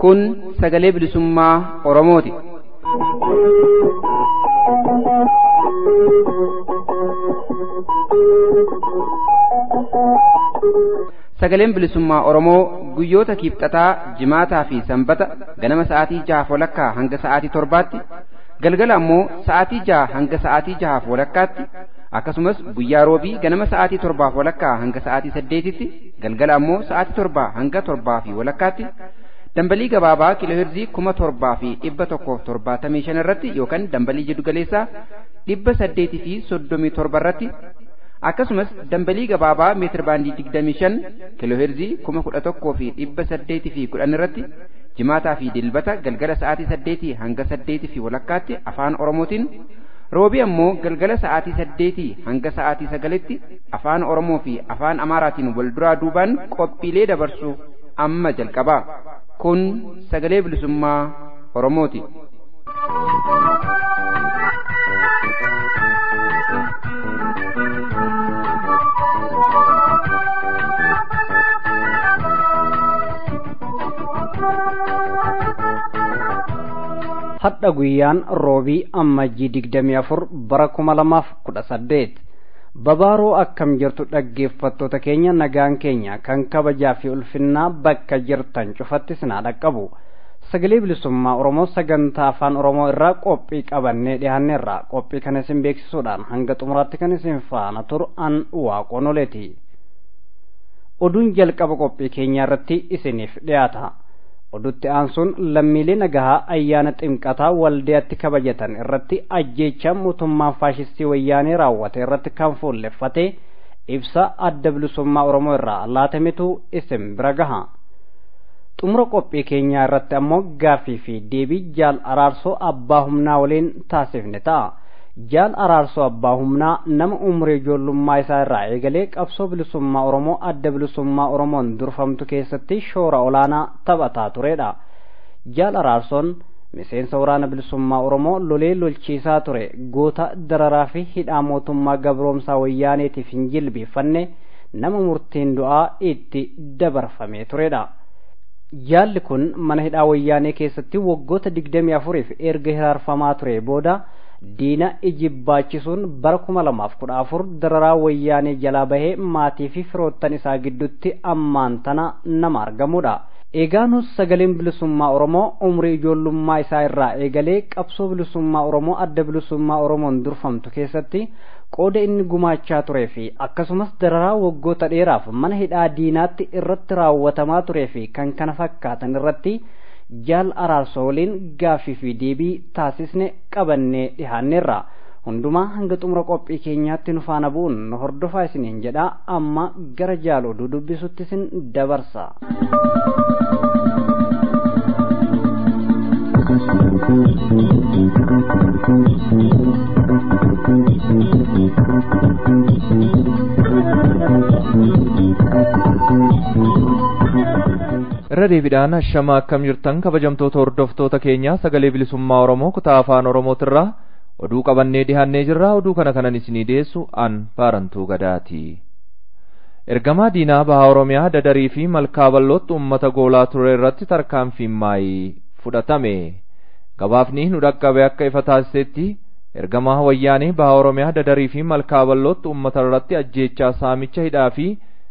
Kun sagalee bilisummaa Oromooti. Sagaleen bilisummaa Oromoo guyyoota kiibxataa, jimaataa fi sanbata ganama sa'aatii 6:00 hanga sa'aatii 7:00, galgala ammoo sa'aatii 6 hanga sa'aatii 6:30, akkasumas guyyaa roobii ganama sa'aatii 7:00 hanga sa'aatii 8:00tti, galgala ammoo sa'aatii 7 hanga 7:30tti dambalii gabaabaa kiilooheerzii 1775 irratti yookaan dambalii jiddu galeessaa 837 irratti, akkasumas dambalii gabaabaa meetir baandii 25 kiilooheerzii 11,810 irratti jimaataa fi dilbata galgala sa'aatii 8 hanga 8:30tti afaan Oromootiin, roobii ammoo galgala sa'aatii 8 hanga sa'aatii 9tti afaan Oromoo fi afaan Amaaraatiin wal duraa duubaan qophiilee dabarsu amma jalqabaa. Kun sagalee bilisummaa Oromooti. Hadda guyyaan roobii Amajjii 24 bara 2018. Babaaroo akkam jirtu dhaggeeffattoota keenya, nagaan keenya kan kabajaa fi ulfinnaa bakka jirtan cufatti sinaa dhaqqabu. Sagalee bilisummaa Oromoo sagantaa afaan Oromoo irraa qophii qabannee dhiyaanneerra. Qophii kana isin beeksisuudhaan hanga xumuraatti kan isin faana turu an Waaqonoleeti. Oduun jalqaba qophii keenyaa irratti isiniif dhiyaata. Oduutti aansuun lammiilee Nagahaa ayyaana ximqataa waldiyaatti kabajatan irratti ajjeechaa mootummaan faashistii Wayyaanee raawwate irratti kan fuulleffate ibsa adda bilisummaa Oromoo irraa laatametu isin bira gaha. Xumura qophii keenyaa irratti ammoo gaaffii fi deebii Jaal Araarsoo Abbaahumnaa waliin taasifne ta'a. Jaal Araarsoo Abbaahumnaa nama umurii ijoollummaa isaa irraa eegalee qabsoo bilisummaa Oromoo adda bilisummaa Oromoon durfamtu keessatti shoora olaanaa taphataa turedha. Jaal Araarsoon miseensa waraana bilisummaa Oromoo lolee lolchiisaa ture, goota dararaa fi hidhaa mootummaa gabroomsaa Wayyaaneetiif hin jilbeeffanne, nama murtiin du'aa itti dabarfamee turedha. Jaalli kun mana hidhaa Wayyaanee keessatti waggoota 24f erga hiraarfamaa ture booda diina ijibbaachisuun bara 2014 dararaa Wayyaanee jalaa bahee maatii fi firoottan isaa gidduutti ammaan tana nama argamudha. Eegaanus sagaleen bilisummaa Oromoo umrii ijoollummaa isaa irraa eegalee qabsoo bilisummaa Oromoo adda bilisummaa Oromoon durfamtu keessatti qooda inni gumaachaa turee fi akkasumas dararaa waggoota dheeraaf mana hidhaa diinaatti irratti raawwatamaa turee fi kan kana fakkaatan irratti Jaal Araarsoo waliin gaaffii fi deebii taasisne qabannee dhiyaanneerra. Hundumaa hanga xumura qophii keenyaatti nu faana bu'uun nu hordofaa isiniin jedha. Amma gara Jaal oduu dubbisutti isin dabarsa. Irra deebiidhaan ashama akkam jirtan kabajamtoota hordoftoota keenya, sagalee bilisummaa Oromoo kutaa afaan Oromootirraa oduu qabannee dhiyaannee jirra. Oduu kana kanan isinii dhiyeessu an Baarantuu Gadaati. Ergamaa diinaa baha Oromiyaa dadarii fi malkaa bal'ootti uummata goolaa ture irratti tarkaanfiin maayii fudhatame. Gabaafni nu dhaqqabe akka ifa taasisetti ergamaa Wayyaanee baha Oromiyaa dadarii fi malkaa bal'ootti uummata irratti ajjeechaa, saamicha, hidhaa fi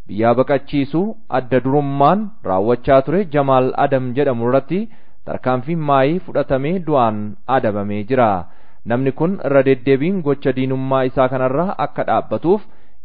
biyyaa baqachiisuu adda durummaan raawwachaa ture Jamaal Adam jedhamu irratti tarkaanfiin maayii fudhatamee du'aan adabamee jira. Namni kun irra deddeebiin gocha diinummaa isaa kanarraa akka dhaabbatuuf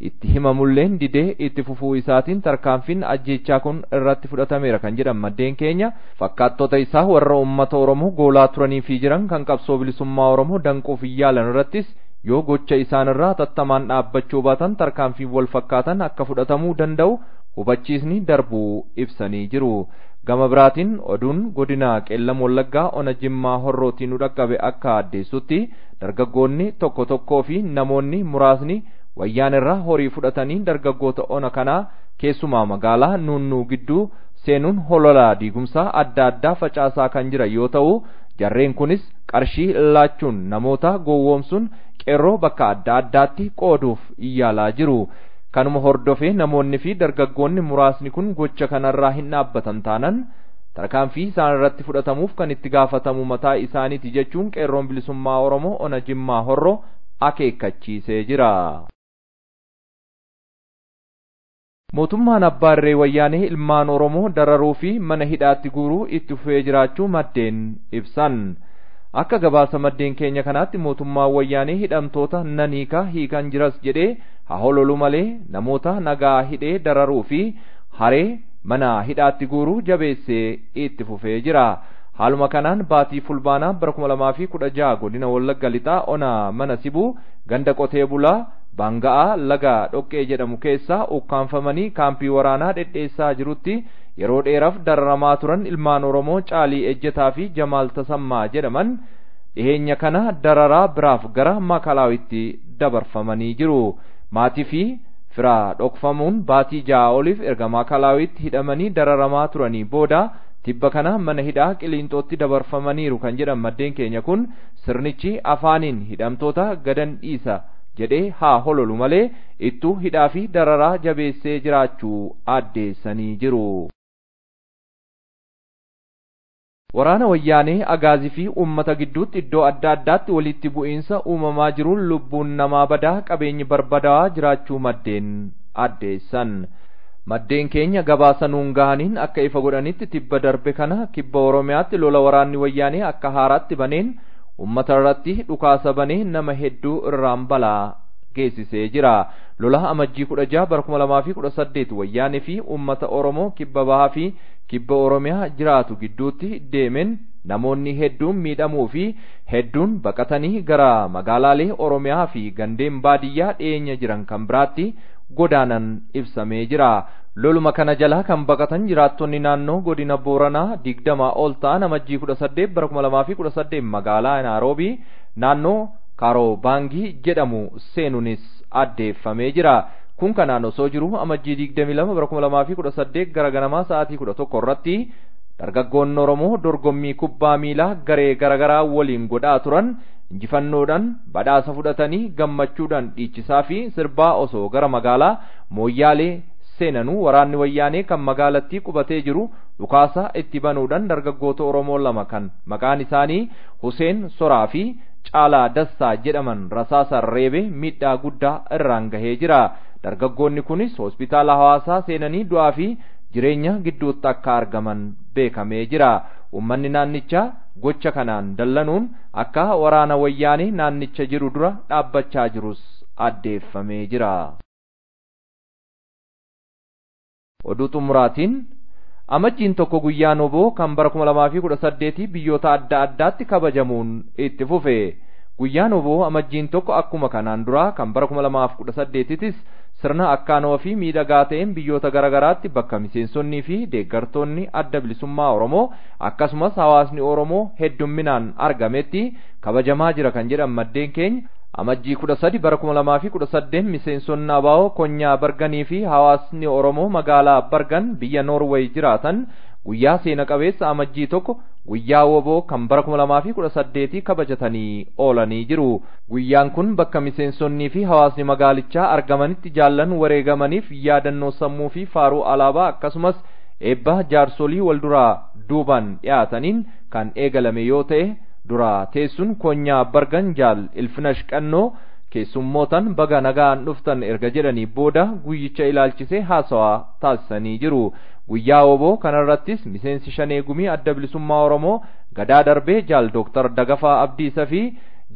itti himamulleen didee itti fufuu isaatiin tarkaanfiin ajjeechaa kun irratti fudhatameera kan jedhan maddeen keenya. Fakkaattota isaa warra uummata Oromoo goolaa turanii fi jiran kan qabsoo bilisummaa Oromoo danquuf yaalan irrattis yoo gocha isaanirraa tattamaan dhaabbachuu baatan tarkaanfiin wal fakkaatan akka fudhatamuu danda'u hubachiisni darbuu ibsanii jiru. Gama biraatiin oduun godina Qeellam Wallaggaa ona Jimmaa Horrootiin nu dhaqqabe akka addeessutti dargaggoonni tokko fi namoonni muraasni Wayyaanee irraa horii fudhatanii dargaggoota ona kanaa keessumaa magaalaa nunnuu gidduu seenuun hololaa diigumsaa adda addaa facaasaa kan jira yoo ta'u jarreen kunis qarshii laachuun namoota gowwoomsuun qeerroo bakka adda addaatti qooduuf yaalaa jiru. Kanuma hordofee namoonni fi dargaggoonni muraasni kun gocha kanarraa hin dhaabbatan taanan tarkaanfii isaan irratti fudhatamuuf kan itti gaafatamu mataa isaaniiti jechuun qeerroon bilisummaa Oromoo ona Jimmaa Horroo akeekkachiisee jira. Mootummaan abbaa irree Wayyaanee ilmaan Oromoo dararuu fi mana hidhaatti guuruu itti fufee jiraachuu maddeen ibsan. Akka gabaasa maddeen keenya kanaatti mootummaan Wayyaanee hidhamtoota naniikaa hiikan jiras jedhee hahololu malee namoota nagaa hidhee dararuu fi haree mana hidhaatti guuruu jabeessee itti fufee jira. Haaluma kanaan baatii fulbaanaa bara 2016 godina Wallagga Lixaa ona mana Sibuu ganda qotee bulaa Banga'aa laga dhoqqee jedhamu keessaa ukkaanfamanii kaampii waraanaa dhedheessaa jirutti yeroo dheeraaf dararamaa turan ilmaan Oromoo Caalii Ejjetaa fi Jamaal Tasammaa jedhaman dhiheenya kana dararaa biraaf gara Makalaawitti dabarfamanii jiru. Maatii fi firaa dhokfamuun baatii 6 oliif erga Makalaawitti hidhamanii dararamaa turanii booda tibba kana mana hidhaa Qiliinxootti dabarfamaniiru kan jedhan maddeen keenya kun sirnichi afaaniin hidhamtoota gadan dhiisa jedhee haa hololu malee ittuu hidhaa fi dararaa jabeessee jiraachuu addeessanii jiru. Waraana Wayyaanee Agaazii fi uummata gidduutti iddoo adda addaatti walitti bu'iinsa uumamaa jiruun lubbuun namaa badaa qabeenyi barbadaa'aa jiraachuu maddeen addeessan. Maddeen keenya gabaasa nuun gahaniin akka ifa godhanitti tibba darbe kana kibba Oromiyaatti lola waraanni Wayyaanee akka haaraatti baneen ummata irratti dhukaasa banee nama hedduu irraan balaa geessisee jira. Lola amajjii 16 bara 2018 Wayyaanee fi ummata Oromoo kibba bahaa fi kibba Oromiyaa jiraatu gidduutti deemen namoonni hedduun miidhamuu fi hedduun baqatanii gara magaalaalee Oromiyaa fi gandeen baadiyyaa dhiyeenya jiran kan biraatti godaanan ibsamee jira. Loluma kana jalaa kan baqatan jiraattonni naannoo godina Booranaa 20 ol ta'an amajjii 18 bara 2018 magaalaa Naaroobii naannoo Karoo Baangii jedhamu seenuunis addeeffamee jira. Kun kanaan osoo jiru amajjii 22 bara 2018 gara ganamaa sa'aatii 11 irratti dargaggoonni Oromoo dorgommii kubbaa miilaa garee garagaraa waliin godhaa turan injifannoodhaan badhaasa fudhatanii gammachuudhaan dhiichisaa fi sirbaa osoo gara magaalaa Mooyyaalee seenanuu waraanni Wayyaanee kan magaalattii qubatee jiru dhukaasa itti banuudhaan dargaggoota Oromoo lama kan maqaan isaanii Huseen Soraa fi Caalaa Dassaa jedhaman rasaasaan reebee miidhaa guddaa irraan gahee jira. Dargaggoonni kunis hospitaala Hawaasaa seenanii du'aa fi jireenya gidduutti akka argaman beekamee jira. Uummanni naannichaa gocha kanaan dallanuun akka waraana Wayyaanee naannicha jiru dura dhaabbachaa jirus addeeffamee jira. Oduu xumuraatiin amajjiin tokko guyyaan oboo kan bara 2018 biyyoota adda addaatti kabajamuun itti fufe. Guyyaan oboo amajjiin tokko akkuma kanaan dura kan bara 2018tis sirna akkaanoo fi miidhagaa ta'een biyyoota garagaraatti bakka miseensonnii fi deeggartoonni adda bilisummaa Oromoo akkasumas hawaasni Oromoo heddumminaan argametti kabajamaa jira kan jedhan maddeen keenya. Amajjii 13 bara 2018 miseensonni ABO konyaa Barganii fi hawaasni Oromoo magaalaa Bargan biyya Norway jiraatan guyyaa seena qabeessa amajjii tokko guyyaa woboo kan bara 2018 kabajatanii oolanii jiru. Guyyaan kun bakka miseensonnii fi hawaasni magaalichaa argamanitti jaallan wareegamaniif yaadannoo sammuu fi faaruu alaabaa akkasumas eebba jaarsolii walduraa duubaan dhiyaataniin kan eegalame yoo ta'e dura teessuun konyaa Bargan Jaal Ilfinash Qannoo keessummootan baga nagaan dhuftan erga jedhanii booda guyyicha ilaalchisee haasawaa taasisanii jiru. Guyyaa woboo kanarrattis miseensi shanee gumii adda bilisummaa Oromoo gadaa darbee Jaal Dr. Dagafaa Abdiisaa fi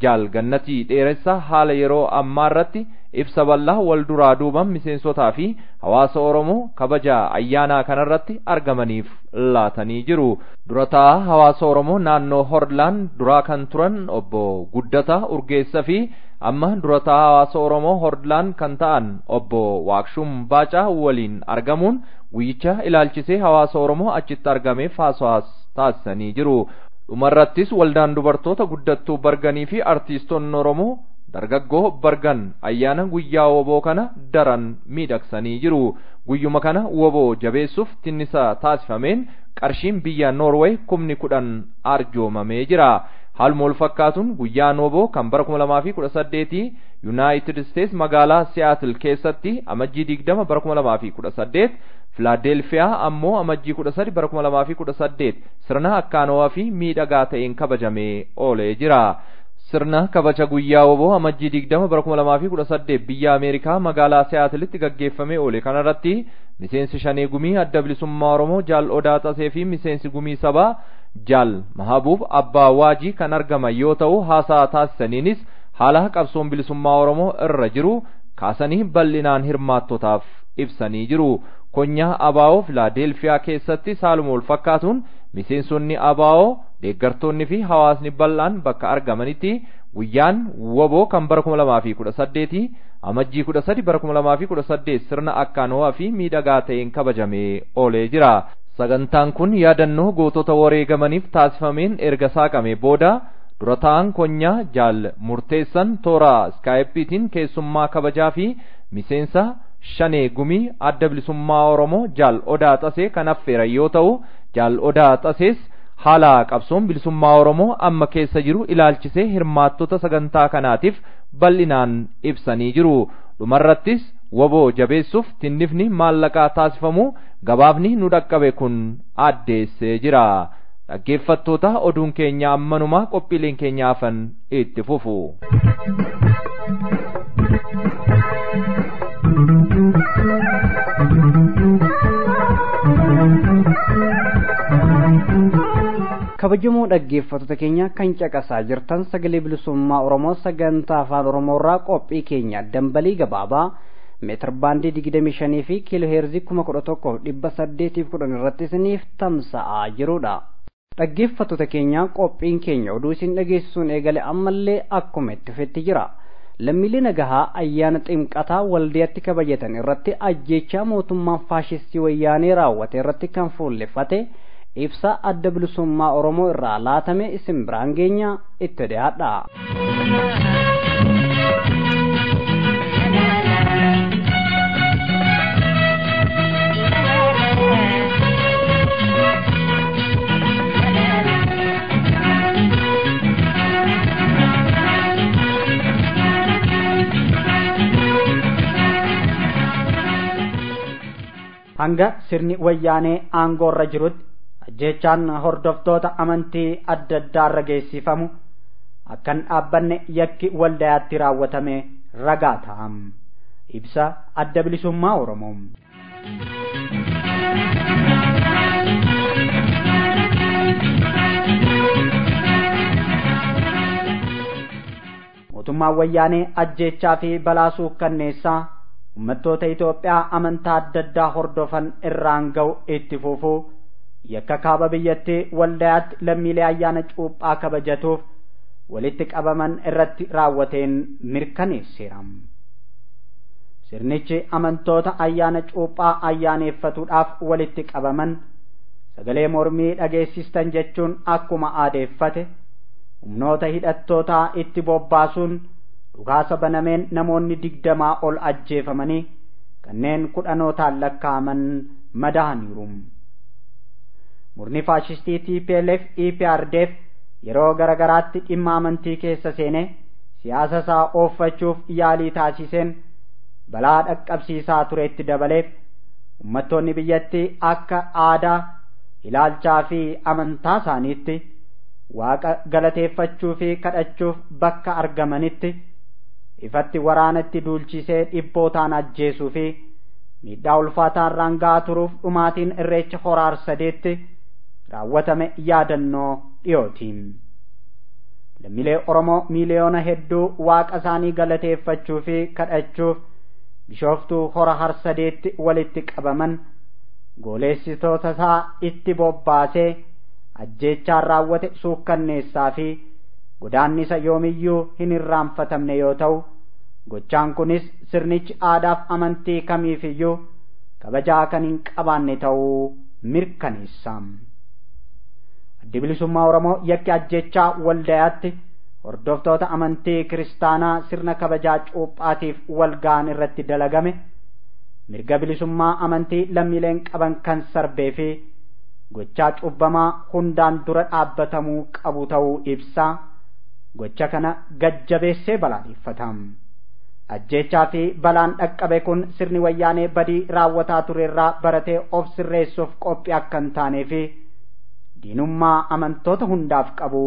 Jaal Gannatii Dheeressaa haala yeroo ammaa irratti ibsa bal'aa wal duraa duuban miseensotaa fi hawaasa Oromoo kabaja ayyaanaa kanarratti argamaniif laatanii jiru. Durataa hawaasa Oromoo naannoo Hordlaan duraa kan turan obbo Guddataa Urgeessaa fi amma durataa hawaasa Oromoo Hordlaan kan ta'an obbo Waaqshum Baacaa waliin argamuun guyyicha ilaalchisee hawaasa Oromoo achitti argameef haasawaas taasisanii jiru. Dhumarrattis waldaan dubartoota guddattuu Barganii fi artiistoonni Oromoo dargaggoo bargan ayyaana guyyaa woboo kana daran miidhagsanii jiru. Guyyuma kana woboo jabeessuuf tinnisa taasifameen qarshiin biyya Norway 10,000 arjoomamee jira. Haaluma wal fakkaatuun guyyaan woboo kan bara 2018 United States magaalaa Seattle keessatti amajjii 20 bara 2018 Philadelphia ammoo amajjii 13 bara 2018 sirna akkaanawaa fi miidhagaa ta'een kabajamee oolee jira. Sirna kabaja guyyaa woboo amajjii 20 bara 2018 biyya Ameerikaa magaalaa Seattletti gaggeeffamee oole kanarratti miseensi shanee gumii adda bilisummaa Oromoo Jaal Araarsoo fi miseensi gumii sabaa Jaal Mahabuuf Abbaa Waajii kan argaman yoo ta'u haasaa taasisaniinis haala qabsoon bilisummaa Oromoo irra jiru kaasanii bal'inaan hirmaattotaaf ibsanii jiru. Konyaa Abaa'oo Philadelphia keessatti saaluma wal fakkaatuun miseensonni Abaa'oo deeggartoonni fi hawaasni bal'aan bakka argamanitti guyyaan woboo kan bara 2018 amajjii 13 bara 2018 sirna akkaanawaa fi miidhagaa ta'een kabajamee oolee jira. Sagantaan kun yaadannoo gootota wareegamaniif taasifameen erga saaqamee booda dura ta'an konyaa Jaal Murteessan toora Skypeetiin keessummaa kabajaa fi miseensa shanee gumii adda bilisummaa Oromoo Jaal Araarsoo kan affeeran yoo ta'u Jaal Araarsoos haala qabsoon bilisummaa Oromoo amma keessa jiru ilaalchisee hirmaattota sagantaa kanaatiif bal'inaan ibsanii jiru. Dhumarrattis woboo jabeessuuf tinnifni maallaqaa taasifamu gabaafni nu dhaqqabe kun addeessee jira. Dhaggeeffattoota oduun keenya ammanumaa qophiileen keenya hafan itti fufu. kabajamoo dhaggeeffattoota keenya kan caqasaa jirtan sagalee bilisummaa Oromoo sagantaa afaan Oromoo irraa qophii keenya dambalii gabaabaa meetir baandii 25 fi kiiloo heerzii 11,810 irratti isiniif tamsa'aa jirudha. Dhaggeeffattoota keenya qophiin keenya oduu isin dhageessisuun eegale ammallee akkuma itti fufetti jira. Lammilee Nagahaa ayyaana ximqataa waldiyaatti kabajatan irratti ajjeechaa mootummaan faashistii Wayyaanee raawwate irratti kan fuulleffate ibsa adda bilisummaa Oromoo irraa laatame isin biraan geenya itti dhiyaadha. Hanga sirni Wayyaanee aangoorra jirutti ajjeechaan hordoftoota amantii adda addaa irra geessifamu akkan dhaabbanne yakki waldayaatti raawwatame ragaa ta'am. Ibsa adda bilisummaa Oromoo. Mootummaan Wayyaanee ajjeechaa fi balaasuu kanneessaa ummattoota Itoophiyaa amantaa adda addaa hordofan irraan ga'u itti fufuu yakka kaaba biyyatti waldayaatti lammiilee ayyaana cuuphaa kabajatuuf walitti qabaman irratti raawwateen mirkaneesseera. Sirnichi amantoota ayyaana cuuphaa ayyaaneeffatuudhaaf walitti qabaman sagalee mormii dhageessistan jechuun akkuma aadeeffate humnoota hidhattootaa itti bobbaasuun dhukaasa banameen namoonni 20 ol ajjeefamanii kanneen 10 lakkaa'aman madaa'aniiru. Murni faashistii TPLF EPRDF yeroo garagaraatti dhimma amantii keessa seenee siyaasa isaa ooffachuuf yaalii taasiseen balaa dhaqqabsiisaa tureetti dabaleef ummattoonni biyyattii akka aadaa ilaalchaa fi amantaa isaaniitti waaqa galateeffachuu fi kadhachuuf bakka argamanitti ifatti waraanatti duulchisee dhibbootaan ajjeesuu fi miidhaa ulfaataan rangaa turuuf dhumaatiin irreecha horaar sadeetti raawwatame yaadannoo dhiyootiin. Lammiilee Oromoo miiliyoona hedduu waaqa isaanii galateeffachuu fi kadhachuuf bishooftuu hora harsadeetti walitti qabaman gooleessitoota isaa itti bobbaasee ajjeechaan raawwate suukkanneessaa fi godaannisa yoomiyyuu hin irraanfatamne yoo ta'u gochaan kunis sirnichi aadaaf amantii kamiifiyyuu kabajaa kan hin qabaanne ta'uu mirkaneessa. Addi bilisummaa Oromoo yakki ajjeechaa waldayaatti hordoftoota amantii kiristaanaa sirna kabajaa cuuphaatiif walga'an irratti dalagame mirga bilisummaa amantii lammiileen qaban kan sarbee fi gochaa cubbamaa hundaan dura dhaabbatamuu qabu ta'uu ibsaa. Gocha kana gajjabeessee balaaleffatam. Ajjeechaa fi balaan dhaqqabe kun sirni wayyaanee badii raawwataa turerraa baratee of sirreessuuf qophii akka hin taanee fi diinummaa amantoota hundaaf qabu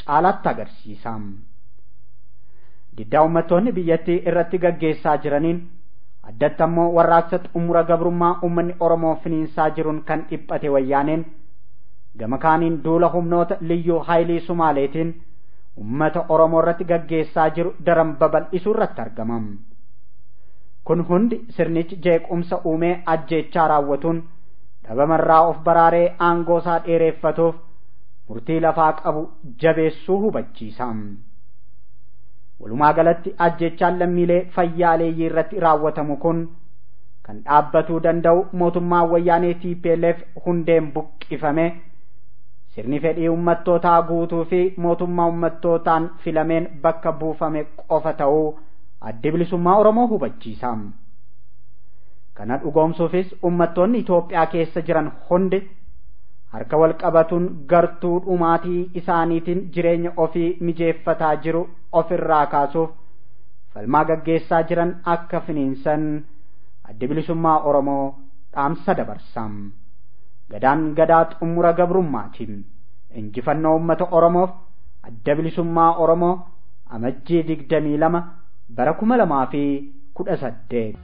caalatti agarsiisa. Diddaa uummattoonni biyyattii irratti gaggeessaa jiraniin addatti ammoo warraaqsa xumura gabrummaa uummanni Oromoo finiinsaa jiruun kan dhiphate wayyaaneen gama kaaniin duula humnoota liyyuu haayilii Sumaaleetiin ummata Oromoo irratti gaggeessaa jiru daran babal'isuu irratti argamam. Kun hundi sirnichi jeequmsa uumee ajjeechaa raawwatuun dhabamarraa of baraaree aangoo isaa dheereeffatuuf murtii lafaa qabu jabeessuu hubachiisa. Walumaa galatti ajjeechaan lammiilee fayyaaleeyyii irratti raawwatamu kun kan dhaabbatuu danda'u mootummaa wayyaanee TPLF hundeen buqqifame sirni fedhii ummattootaa guutuu fi mootummaa ummattootaan filameen bakka buufame qofa ta'uu addi bilisummaa Oromoo hubachiisa. Kana dhugoomsuufis ummattoonni Itoophiyaa keessa jiran hundi harka wal qabatuun gartuu dhumaatii isaaniitiin jireenya ofii mijeeffataa jiru ofirraa kaasuuf falmaa gaggeessaa jiran akka finiinsan addi bilisummaa Oromoo dhaamsa dabarsam. Gadaan gadaa xumura gabrummaatiin injifannoo uummata Oromoof adda bilisummaa Oromoo amajjii 22 bara 2018.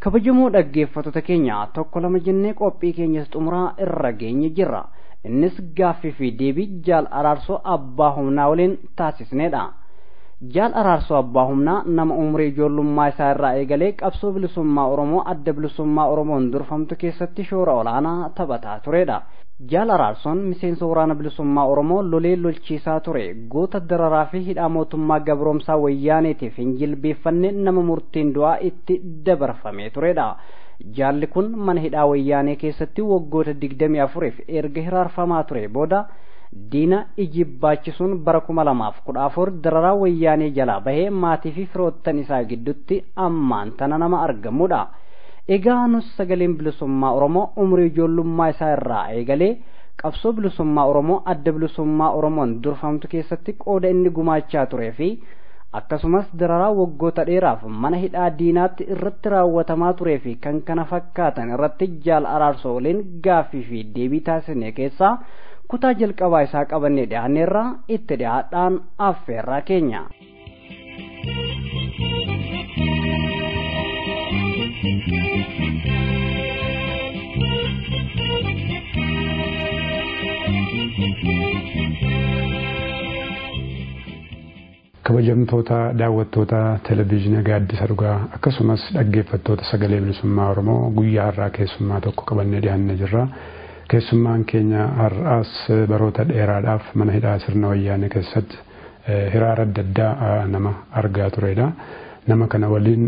kabajamoo dhaggeeffattoota keenya tokko lama jennee qophii keenyas xumuraa irra geenye jirra. Innis gaaffii fi deebii Jaal Araarsoo Abbaahumnaa waliin taasisnedha. Jaal Araarsoo Abbaahumnaa nama umrii ijoollummaa isaa irraa eegalee qabsoo bilisummaa Oromoo adda bilisummaa Oromoon durfamtu keessatti shoora olaanaa taphataa turedha. Jaal Araarsoon miseensa waraana bilisummaa Oromoo lolee lolchiisaa ture. Goota dararaa fi hidhaa mootummaa gabroomsaa Wayyaaneetiif hin jilbeeffanne nama murtiin du'aa itti dabarfamee turedha. Jaalli kun mana hidhaa Wayyaanee keessatti waggoota 24f erga hiraarfamaa ture booda diina ijibbaachisuun bara 2014 dararaa Wayyaanee jalaa bahee maatii fi firoottan isaa gidduutti ammaan tana nama argamudha. Egaa nus sagaleen bilisummaa Oromoo umrii ijoollummaa isaa irraa eegalee qabsoo bilisummaa Oromoo adda bilisummaa Oromoon durfamtu keessatti qooda inni gumaachaa turee fi akkasumas dararaa waggoota dheeraaf mana hidhaa diinaatti irratti raawwatamaa turee fi kan kana fakkaatan irratti Jaal Araarsoo waliin gaaffii fi deebii taasisne keessaa kutaa jalqabaa isaa qabannee dhiyaanneerra itti dhiyaadhaan affeerraa keenya. kabajamtoota daawwattoota televiiziyoonii Gaaddisa Dhugaa akkasumas dhaggeeffattoota sagalee bilisummaa Oromoo guyyaa har'aa keessummaa tokko qabannee dhiyaannee jirra. Keessummaan keenya har'aas baroota dheeraadhaaf mana hidhaa sirna Wayyaanee keessatti hiraara adda addaa nama argaa turedha. Nama kana waliin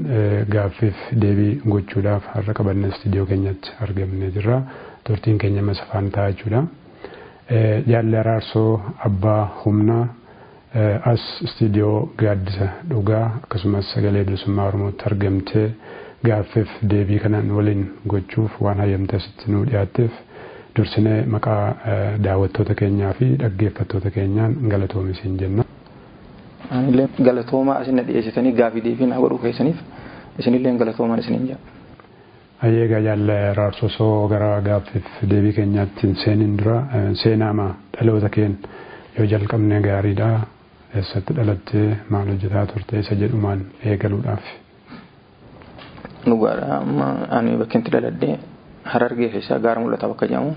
gaaffiif deebii gochuudhaaf har'a qabannee istiidiyoo keenyatti argamnee jirra. Turtiin keenya masafaan ta'a jechuudha. Jaal Araarsoo Abbaahumnaa as istiidiyoo Gaaddisa Dhugaa akkasumas sagalee bilisummaa Oromootti argamtee gaaffiif deebii kanaan waliin gochuuf waan hayyamteesitti nuu dhiyaatteef dursinee maqaa daawwattoota keenyaa fi dhaggeeffattoota keenyaan galatoomi siin jenna. Anillee galatoomaa isin dhiyeessitanii gaaffii deebii na godhuu keessaniif isinillee galatoomaa isiniin jedha. Ayyeegaa Jaal Araarsoo gara gaaffiif deebii keenyaatti seeniin dura seenaama dhaloota keen yoo jalqabne gaariidha. Eessatti dhalattee maal hojjetaa turte isa jedhumaan eegaluudhaaf. Dhugaadha ani bakka itti dhaladhee Harargee keessaa gaara mul'ata bakka jedhamu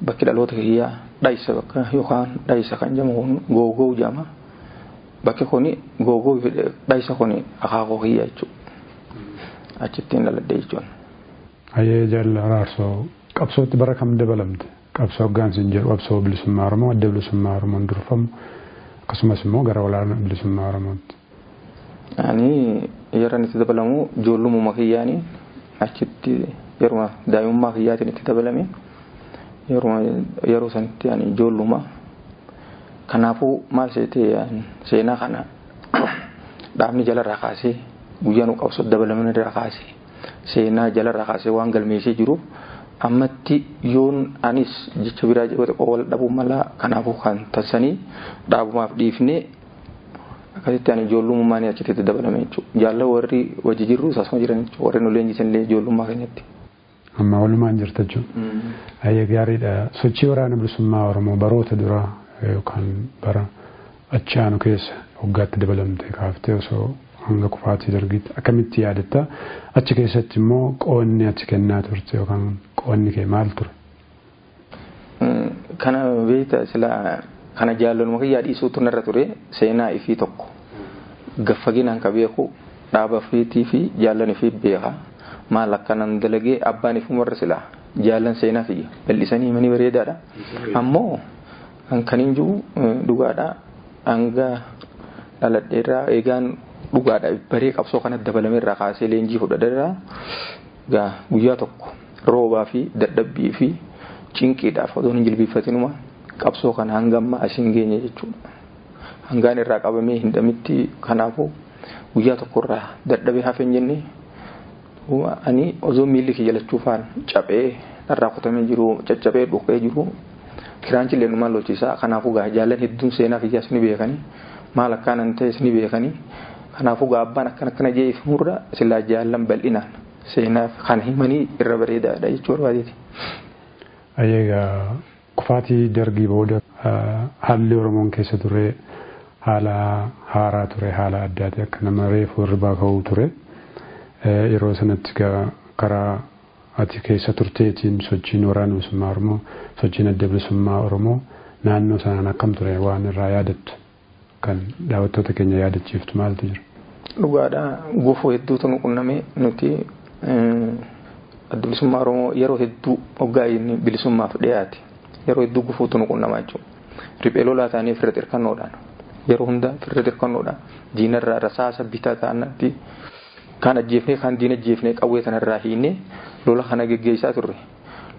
bakki dhaloota kiyyaa dhaayisa bakka yookaan dhaayisa kan jedhamu googoo jedhama. Bakki kuni googoo dhaayisa kuni akaakoo kiyyaa jechuudha. Achittiin dhaladhee jechuudha. Ayyee Jaal Araarsoo qabsootti bara kam dabalamte? Qabsoo hoggaansiin jedhu qabsoo bilisummaa Oromoo adda bilisummaa Oromoon durfamu akkasumas immoo gara walaana bilisummaa Oromootti. Ani yeroo itti dabalamu ijoollummaa kiyyaanii achitti yeroo daa'imummaa kiyyaatiin itti dabalame yeroo sanitti ani ijoollummaa kanaafuu maal seetee seenaa kana dhaabni jalarraa kaasee guyyaan qabsoo dabalamanii irraa kaasee seenaa jalarraa kaasee waan galmeessee jiruuf ammatti yoon anis jecha biraa jedhu wal dhabuu mala kanaafuu kan taasisanii dhaabumaaf dhiifnee akkasitti ani ijoollummaan achitti dabalame jechuudha. Jaalla warri wajji jirru asuma jiran jechuudha. Warri nu leenjisan illee ijoollummaa keenyatti. Amma walumaan jirta jechuudha. Ayyee gaariidha. Sochii waraana bilisummaa Oromoo baroota duraa yookaan bara achaanu keessa waggaatti dabalamte kaaftee osoo hanga kufaatii dargiitti akkamitti yaadatta? Achi keessatti immoo qoonni achi kennaa turte yookaan qoonni kee maal ture? Kana beekta silaa kana jaallanuma kiyyaa dhiisuutu narra ture seenaa ifii tokko gaffaginaan ka beeku dhaaba fiitii fi jaallan ifii beeka maal akkanan dalagee abbaan ifumarra silaa jaallan seenaa fiyya bal'isanii manii bareedaadha ammoo kanin jiru dhugaadha hanga dhaladheerraa eegaan dhugaadha baree qabsoo kanatti dabalameerraa kaasee leenjii fudhadheerraa guyyaa tokko roobaa fi dadhabbii fi cinqiidhaaf odoon hin jilbiiffatinuma qabsoo kana hangamma asin geenye jechuudha. Hangaan irraa qabamee hin dhamitti kanaafuu guyyaa tokkorraa dadhabee hafeen jenne ani osoo miilli kiyya lachuufaan caphee irraa kutamee jiru caccabee dhukkee jiru kiraanchi illee numaan lolchiisaa kanaafuu jaallan hedduun seenaa kiyyaas ni beekanii maal akkaanan ta'es ni beekanii kanaafuu abbaan akkana jee ifmurra silaa jaallan bal'inaan seenaaf kan himanii irra bareedaadha jechuu barbaadeeti. Ayyeegaa kufaatii dargii booda haalli Oromoon keessa ture haala haaraa ture haala addaati akka nama reefu irraa ka'uu ture yeroo sanatti karaa ati keessa turteetiin sochiin waraana bilisummaa Oromoo sochiin adda bilisummaa Oromoo naannoo sanaan akkam ture waan irraa yaadattu kan daawwattoota keenya yaadachiiftu maaltu jira? Dhugaadha gufuu hedduutu nu qunname nuti adda bilisummaa Oromoo yeroo hedduu hoggaa inni bilisummaaf dhiyaate yeroo hedduu gufuutu nu qunnamaa jechuudha. Riphee lolaa taanee firra xirkannoodhaan yeroo hunda firra xirkannoodhaan diinarraa rasaasa bitaa taanatti kan ajjeefnee kan diina ajjeefnee qawwee kanarraa hiinee lola kana geggeessaa turre.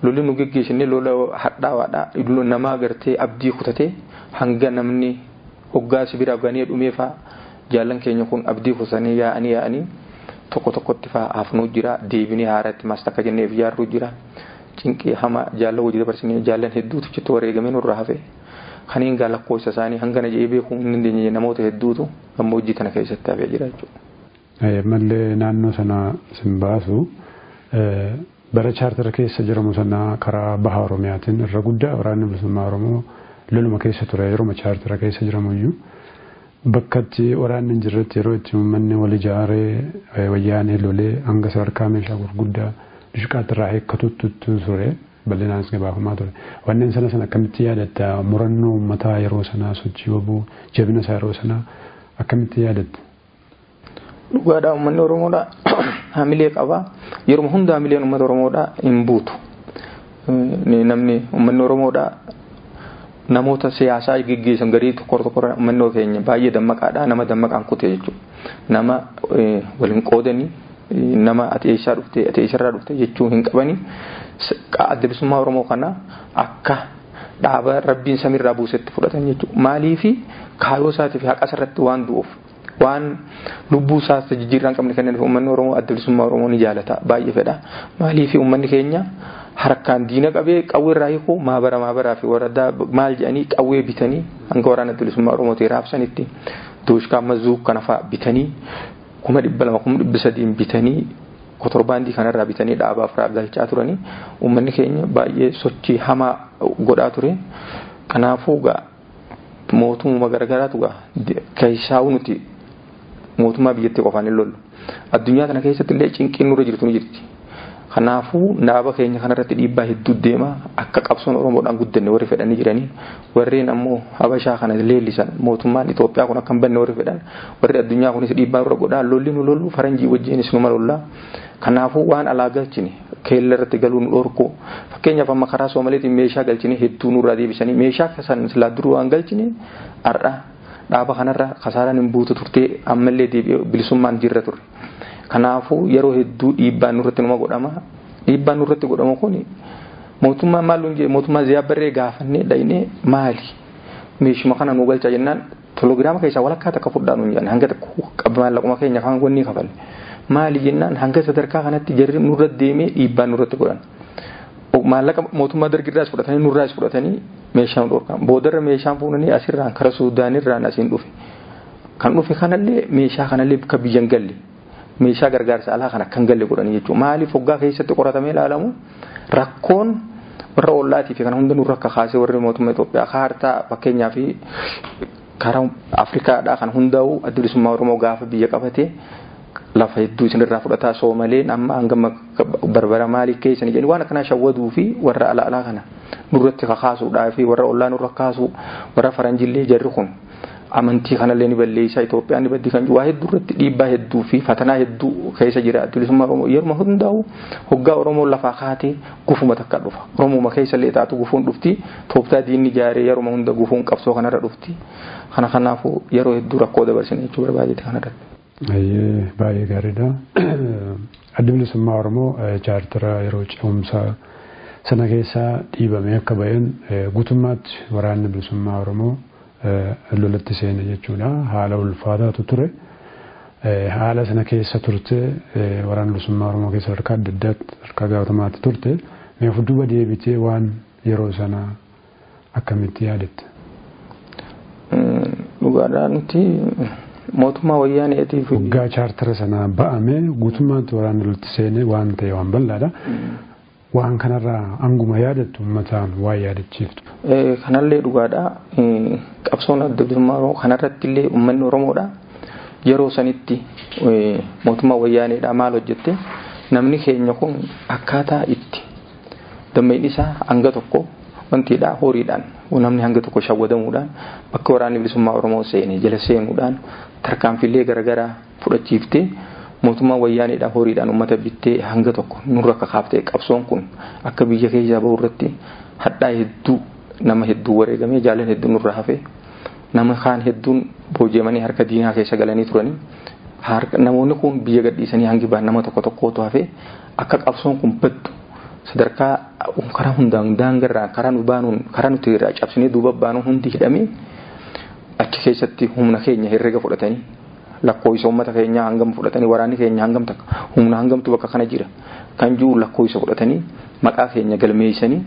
Lolli nu geggeessinee lola hadhaawaadhaa nama agartee abdii kutatee hanga namni hoggaa sibira ganee dhumeefaa jaallan keenya kun abdii kutatanii yaa'anii tokko tokkotti faa hafnuu jira deebinee haaratti maas takka jenneef ijaarruu jira cinqii hama jaallan hojii dabarsinee jaallan hedduutu chitti wareegamee nurraa hafe kaniin gaa lakkoofsa isaanii hangana jee beekuu hin dandeenye namoota hedduutu gammoojjii kana keessatti hafee jira jechuudha. Mallee naannoo sana simbaasu bara chaartara keessa jiramu sana karaa baha Oromiyaatiin irra guddaa waraanni bilisummaa Oromoo loluma keessa ture yeroo chaartara keessa jiramuyyuu bakkatti waraanni hin jirretti yeroo itti uummanni wal ijaaree wayyaanee lolee hanga sadarkaa meeshaa gurguddaa bishqaatti irraa eekkatutti ture bal'inaanis gabaafamaa ture. Wanneen sana akkamitti yaadatta murannoo uummataa yeroo sanaa sochii wabuu jabina isaa yeroo sanaa akkamitti yaadatta? Dhugaadhaa uummanni Oromoodhaa hamilee qabaa yeroo hunda hamileen uummata Oromoodhaa hin buutu. Namni uummanni Oromoodhaa namoota siyaasaa geggeessan garii tokko uummanni keenya baay'ee dammaqaadha nama dammaqaan kutee jechuudha. Nama waliin qoodanii nama ati eessarraa dhufte jechuu hin qabanii adda bilisummaa Oromoo kana akka dhaaba rabbiin samiirraa buusetti fudhatan jechuudha. Maaliifi kaayoo isaatiif haqa irratti waan du'uuf waan lubbuu isaas jijjiirraa hin qabne kanneen uummanni Oromoo adda bilisummaa Oromoo ni jaalata baay'ee fedha. Maaliifi uummanni keenya harkaan diina qabee qawwee irraa hiikuu maabaraa fi waradaa maal jedhanii qawwee bitanii hanga waraana adda bilisummaa Oromootii raabsanitti dooshkaa mazuu kana fa'aa bitanii 200,000 bitanii kotorbaandii kanarraa bitanii dhaabaaf galchaa turanii uummanni keenya baay'ee sochii hamaa godhaa ture. Kanaafuu mootummaa garagaraatu keessaa nuti mootummaa biyyattii qofaan hin lollu. Addunyaa kana keessatti illee cinqiin nurra jirtu ni jirti. Kanaafuu dhaaba keenya kanarratti dhiibbaa hedduu deema akka qabsoon Oromoodhaan guddanne warri fedhanii jiranii warreen ammoo Habashaa kana leellisan mootummaan Itoophiyaa kun akka hin banne warri fedhan warri addunyaa kunis dhiibbaa irra godhaa lolli nu lollu faranjii wajjinis nu lollaa. Kanaafuu waan alaa galchine keella irratti galuu nu dhorku fakkeenyaaf amma karaa Somaaliitiin meeshaa galchine hedduu nurraa deebisanii meeshaa san silaa duruu waan galchine har'a dhaaba kanarra kasaaraan hin buutu turtee ammallee deebi'ee bilisummaan jirra ture. Kanaafuu yeroo hedduu dhiibbaan nurratti numa godhama. Dhiibbaan nurratti godhamu kun mootummaa maalun jee mootummaa ziyaabbarree gaafannee dhaynee maali meeshuma kana nu galcha jennaan telegiraama keessaa walakkaa takka fudhaan nu jaan hanga takku qabmaan laquma keenya kan wanni kafalle maali jennaan hanga sadarkaa kanatti jarri nurratti deemee dhiibbaan nurratti godhan. Maallaqa mootummaa dargirraas fudhatanii nurraas fudhatanii meeshaan dhorkan boodarra meeshaan fuunanii asirraan kara Suudaanirraan asiin dhufe kan dhufe kanallee meeshaa kanallee bakka biyyan galle. Meeshaa gargaarsa alaa kana kan galle godhanii jechuudha. Maaliif hoggaa keessatti qoratamee ilaalamu rakkoon warra ollaatii fi kan hunda nurra akka kaasee warri mootummaa Itoophiyaa kaartaa fakkeenyaa fi karaa Afrikaadhaa kan hundaa'u adda bilisummaa Oromoo gaafa biyya qabatee lafa hedduu isinirraa fudhataa Soomaleen amma hanga barbara maalii keessanii jedhanii waan akkanaa shawwaduu fi warra alaa kana nurratti kakaasuudhaa fi warra ollaa nurra kaasu warra faranjillee jarri kun. Amantii kanallee ni balleessaa Itoophiyaan ni baddi kan waa hedduu irratti dhiibbaa hedduu fi fatanaa hedduu keessa jira bilisummaa Oromoo yeroo hundaa'u hoggaa Oromoo lafaa kaatee gufuma takka dhufa Oromoo keessallee taatu gufuun dhufti tooftaa diinni jaaree yeroo hunda gufuun qabsoo kanarra dhufti kanaafuu yeroo hedduu rakkoo dabarsine jechuu barbaadeeti kanarratti. Baay'ee gaariidha. Adda bilisummaa Oromoo chaartara yeroo ce'umsaa sana keessaa dhiibamee akka ba'een guutummaatti waraanni bilisummaa Oromoo lolatti seene jechuudha haala ulfaataatu ture haala sana keessa turte waraana bilisummaa Oromoo keessa harka adda addaatti harka gaafatamaa turte mee fuuldura deebitee waan yeroo sana akkamitti yaadatte? Dhugaadhaan nuti mootummaa Wayyaaneetiif waggaa chaartara sana ba'ame guutummaatti waraana lolatti seene waan ta'e waan bal'aadha. Waan kanarraa anguma yaadattu uummataan waa yaadachiiftu. Kanallee dhugaadhaa qabsoon adda bilisummaa Oromoo kanarratti illee uummanni Oromoodha yeroo sanitti mootummaa Wayyaaneedhaa maal hojjette namni keenya kun akkaataa itti dammeen isaa hanga tokko wantiidhaa horiidhaan namni hanga tokko shawwadamuudhaan bakka waraanni bilisummaa Oromoo seene jala seenuudhaan tarkaanfiilee garaagaraa fudhachiiftee mootummaa Wayyaaneedhaa horiidhaan uummata bittee hanga tokko nurra akka kaaftee qabsoon kun akka biyya keessaa bahu irratti hadhaa hedduu nama hedduu wareegamee jaalan hedduu nurra hafee nama kaan hedduun booji'amanii harka diinaa keessa galanii turanii namoonni kun biyya gadhiisanii hangi baan nama tokko tokkootu hafee akka qabsoon kun baddu sadarkaa karaa hundaan daangarraa karaa nu baanuun karaa nuti irraa cabsinee duuba baanuun hundi hidhamee achi keessatti humna keenya herrega fudhatanii lakkoofsa uummata keenyaa hangam fudhatanii waraanni keenya hangam takka humna hangamtu bakka kana jira kan jiru lakkoofsa fudhatanii maqaa keenya galmeessanii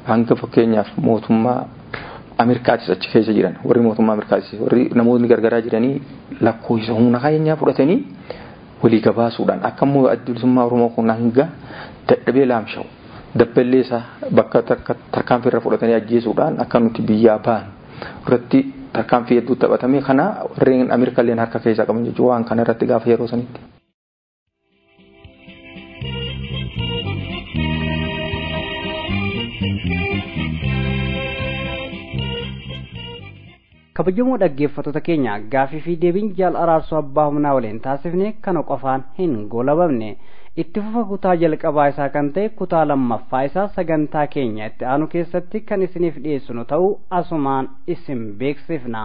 hanga fakkeenyaaf mootummaa Ameerikaatis achi keessa jiran warri mootummaa Ameerikaatis warri namoonni gargaraa jiranii lakkoofsa humna keenyaa fudhatanii walii gabaasuudhaan akka immoo adda bilisummaa Oromoo kun hanga dadhabee laamsha'u dabballee isaa bakka tarkaanfii fudhatanii ajjeesuudhaan akka nuti biyyaa baanu irratti tarkaanfii hedduu taphatamee kana warreen Ameerikalleen harka keessaa qaban jechuudha waan kana irratti gaafa yeroo sanitti. Kabajamoo dhaggeeffattoota keenya gaaffii fi deebiin Jaal Araarsoo Abbaahumnaa waliin taasifne kana qofaan hin goolabamne itti fufa kutaa jalqabaa isaa kan ta'e kutaa lammaffaa isaa sagantaa keenya itti aanu keessatti kan isiniif dhiyeessinu ta'uu asumaan isin beeksifna.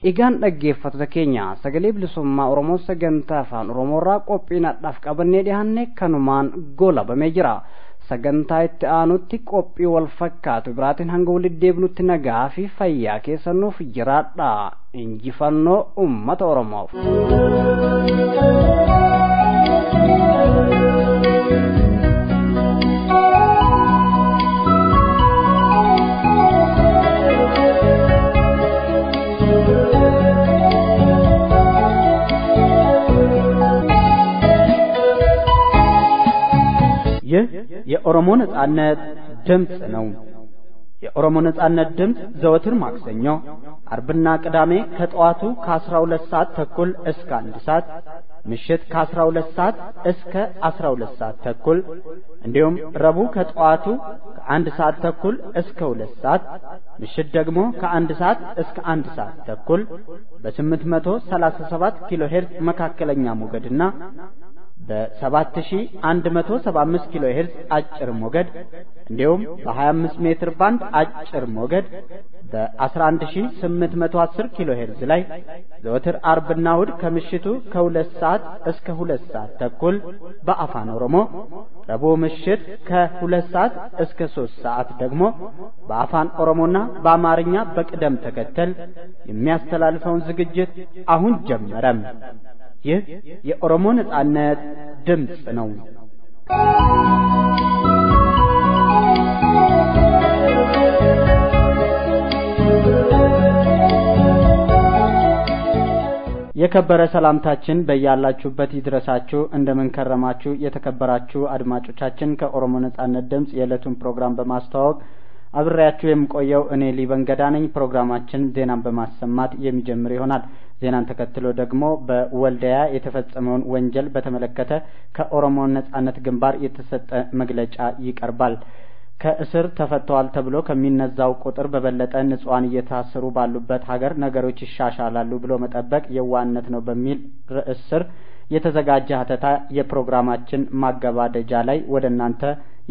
Egaan dhaggeeffattoota keenya sagalee bilisummaa Oromoo sagantaa afaan Oromoorraa qophiidhaaf qabannee dhiyaanne kanumaan goolabamee jira. Sagantaa itti aanutti qophii wal fakkaatu biraatiin hanga walitti deebinutti nagaa fi fayyaa keessanuuf jiraadha. Injifannoo uummata Oromoof. የኦሮሞ ነጻነት ድምጽ ነው። የኦሮሞ ነጻነት ድምጽ ዘወትር ማክሰኞ፣ አርብና ቅዳሜ ከጠዋቱ ከ12 ሰዓት ተኩል እስከ 1 ሰዓት፣ ምሽት ከ12 ሰዓት እስከ 12 ሰዓት ተኩል እንዲሁም ረቡዕ ከጠዋቱ ከ1 ሰዓት ተኩል እስከ 2 ሰዓት፣ ምሽት ደግሞ ከ1 ሰዓት እስከ 1 ሰዓት ተኩል በ837 ኪሎ ሄርዝ መካከለኛ ሞገድና በ7175 ኪሎ ሄርዝ አጭር ሞገድ እንዲሁም በ25 ሜትር ባንድ አጭር ሞገድ በ11810 ኪሎ ሄርዝ ላይ ዘወትር አርብና እሁድ ከምሽቱ ከ2 ሰዓት እስከ 2 ሰዓት ተኩል በአፋን ኦሮሞ፣ ረቡዕ ምሽት ከ2 ሰዓት እስከ 3 ሰዓት ደግሞ በአፋን ኦሮሞና በአማርኛ በቅደም ተከተል የሚያስተላልፈውን ዝግጅት አሁን ጀመረ። ይህ የኦሮሞ ነጻነት ድምጽ ነው። የከበረ ሰላምታችን በያላችሁበት ይድረሳችሁ። እንደምን ከረማችሁ የተከበራችሁ አድማጮቻችን። ከኦሮሞ ነጻነት ድምጽ የዕለቱን ፕሮግራም በማስተዋወቅ አብሬያችሁ የምቆየው እኔ ሊበንገዳ ነኝ። ፕሮግራማችን ዜናን በማሰማት የሚጀምር ይሆናል። ዜናን ተከትሎ ደግሞ በወልዲያ የተፈጸመውን ወንጀል በተመለከተ ከኦሮሞ ነጻነት ግንባር የተሰጠ መግለጫ ይቀርባል። ከእስር ተፈተዋል ተብሎ ከሚነዛው ቁጥር በበለጠ ንጹሃን እየታሰሩ ባሉበት ሀገር ነገሮች ይሻሻላሉ ብሎ መጠበቅ የዋህነት ነው በሚል ርዕስ ስር የተዘጋጀ ሀተታ የፕሮግራማችን ማገባደጃ ላይ ወደ እናንተ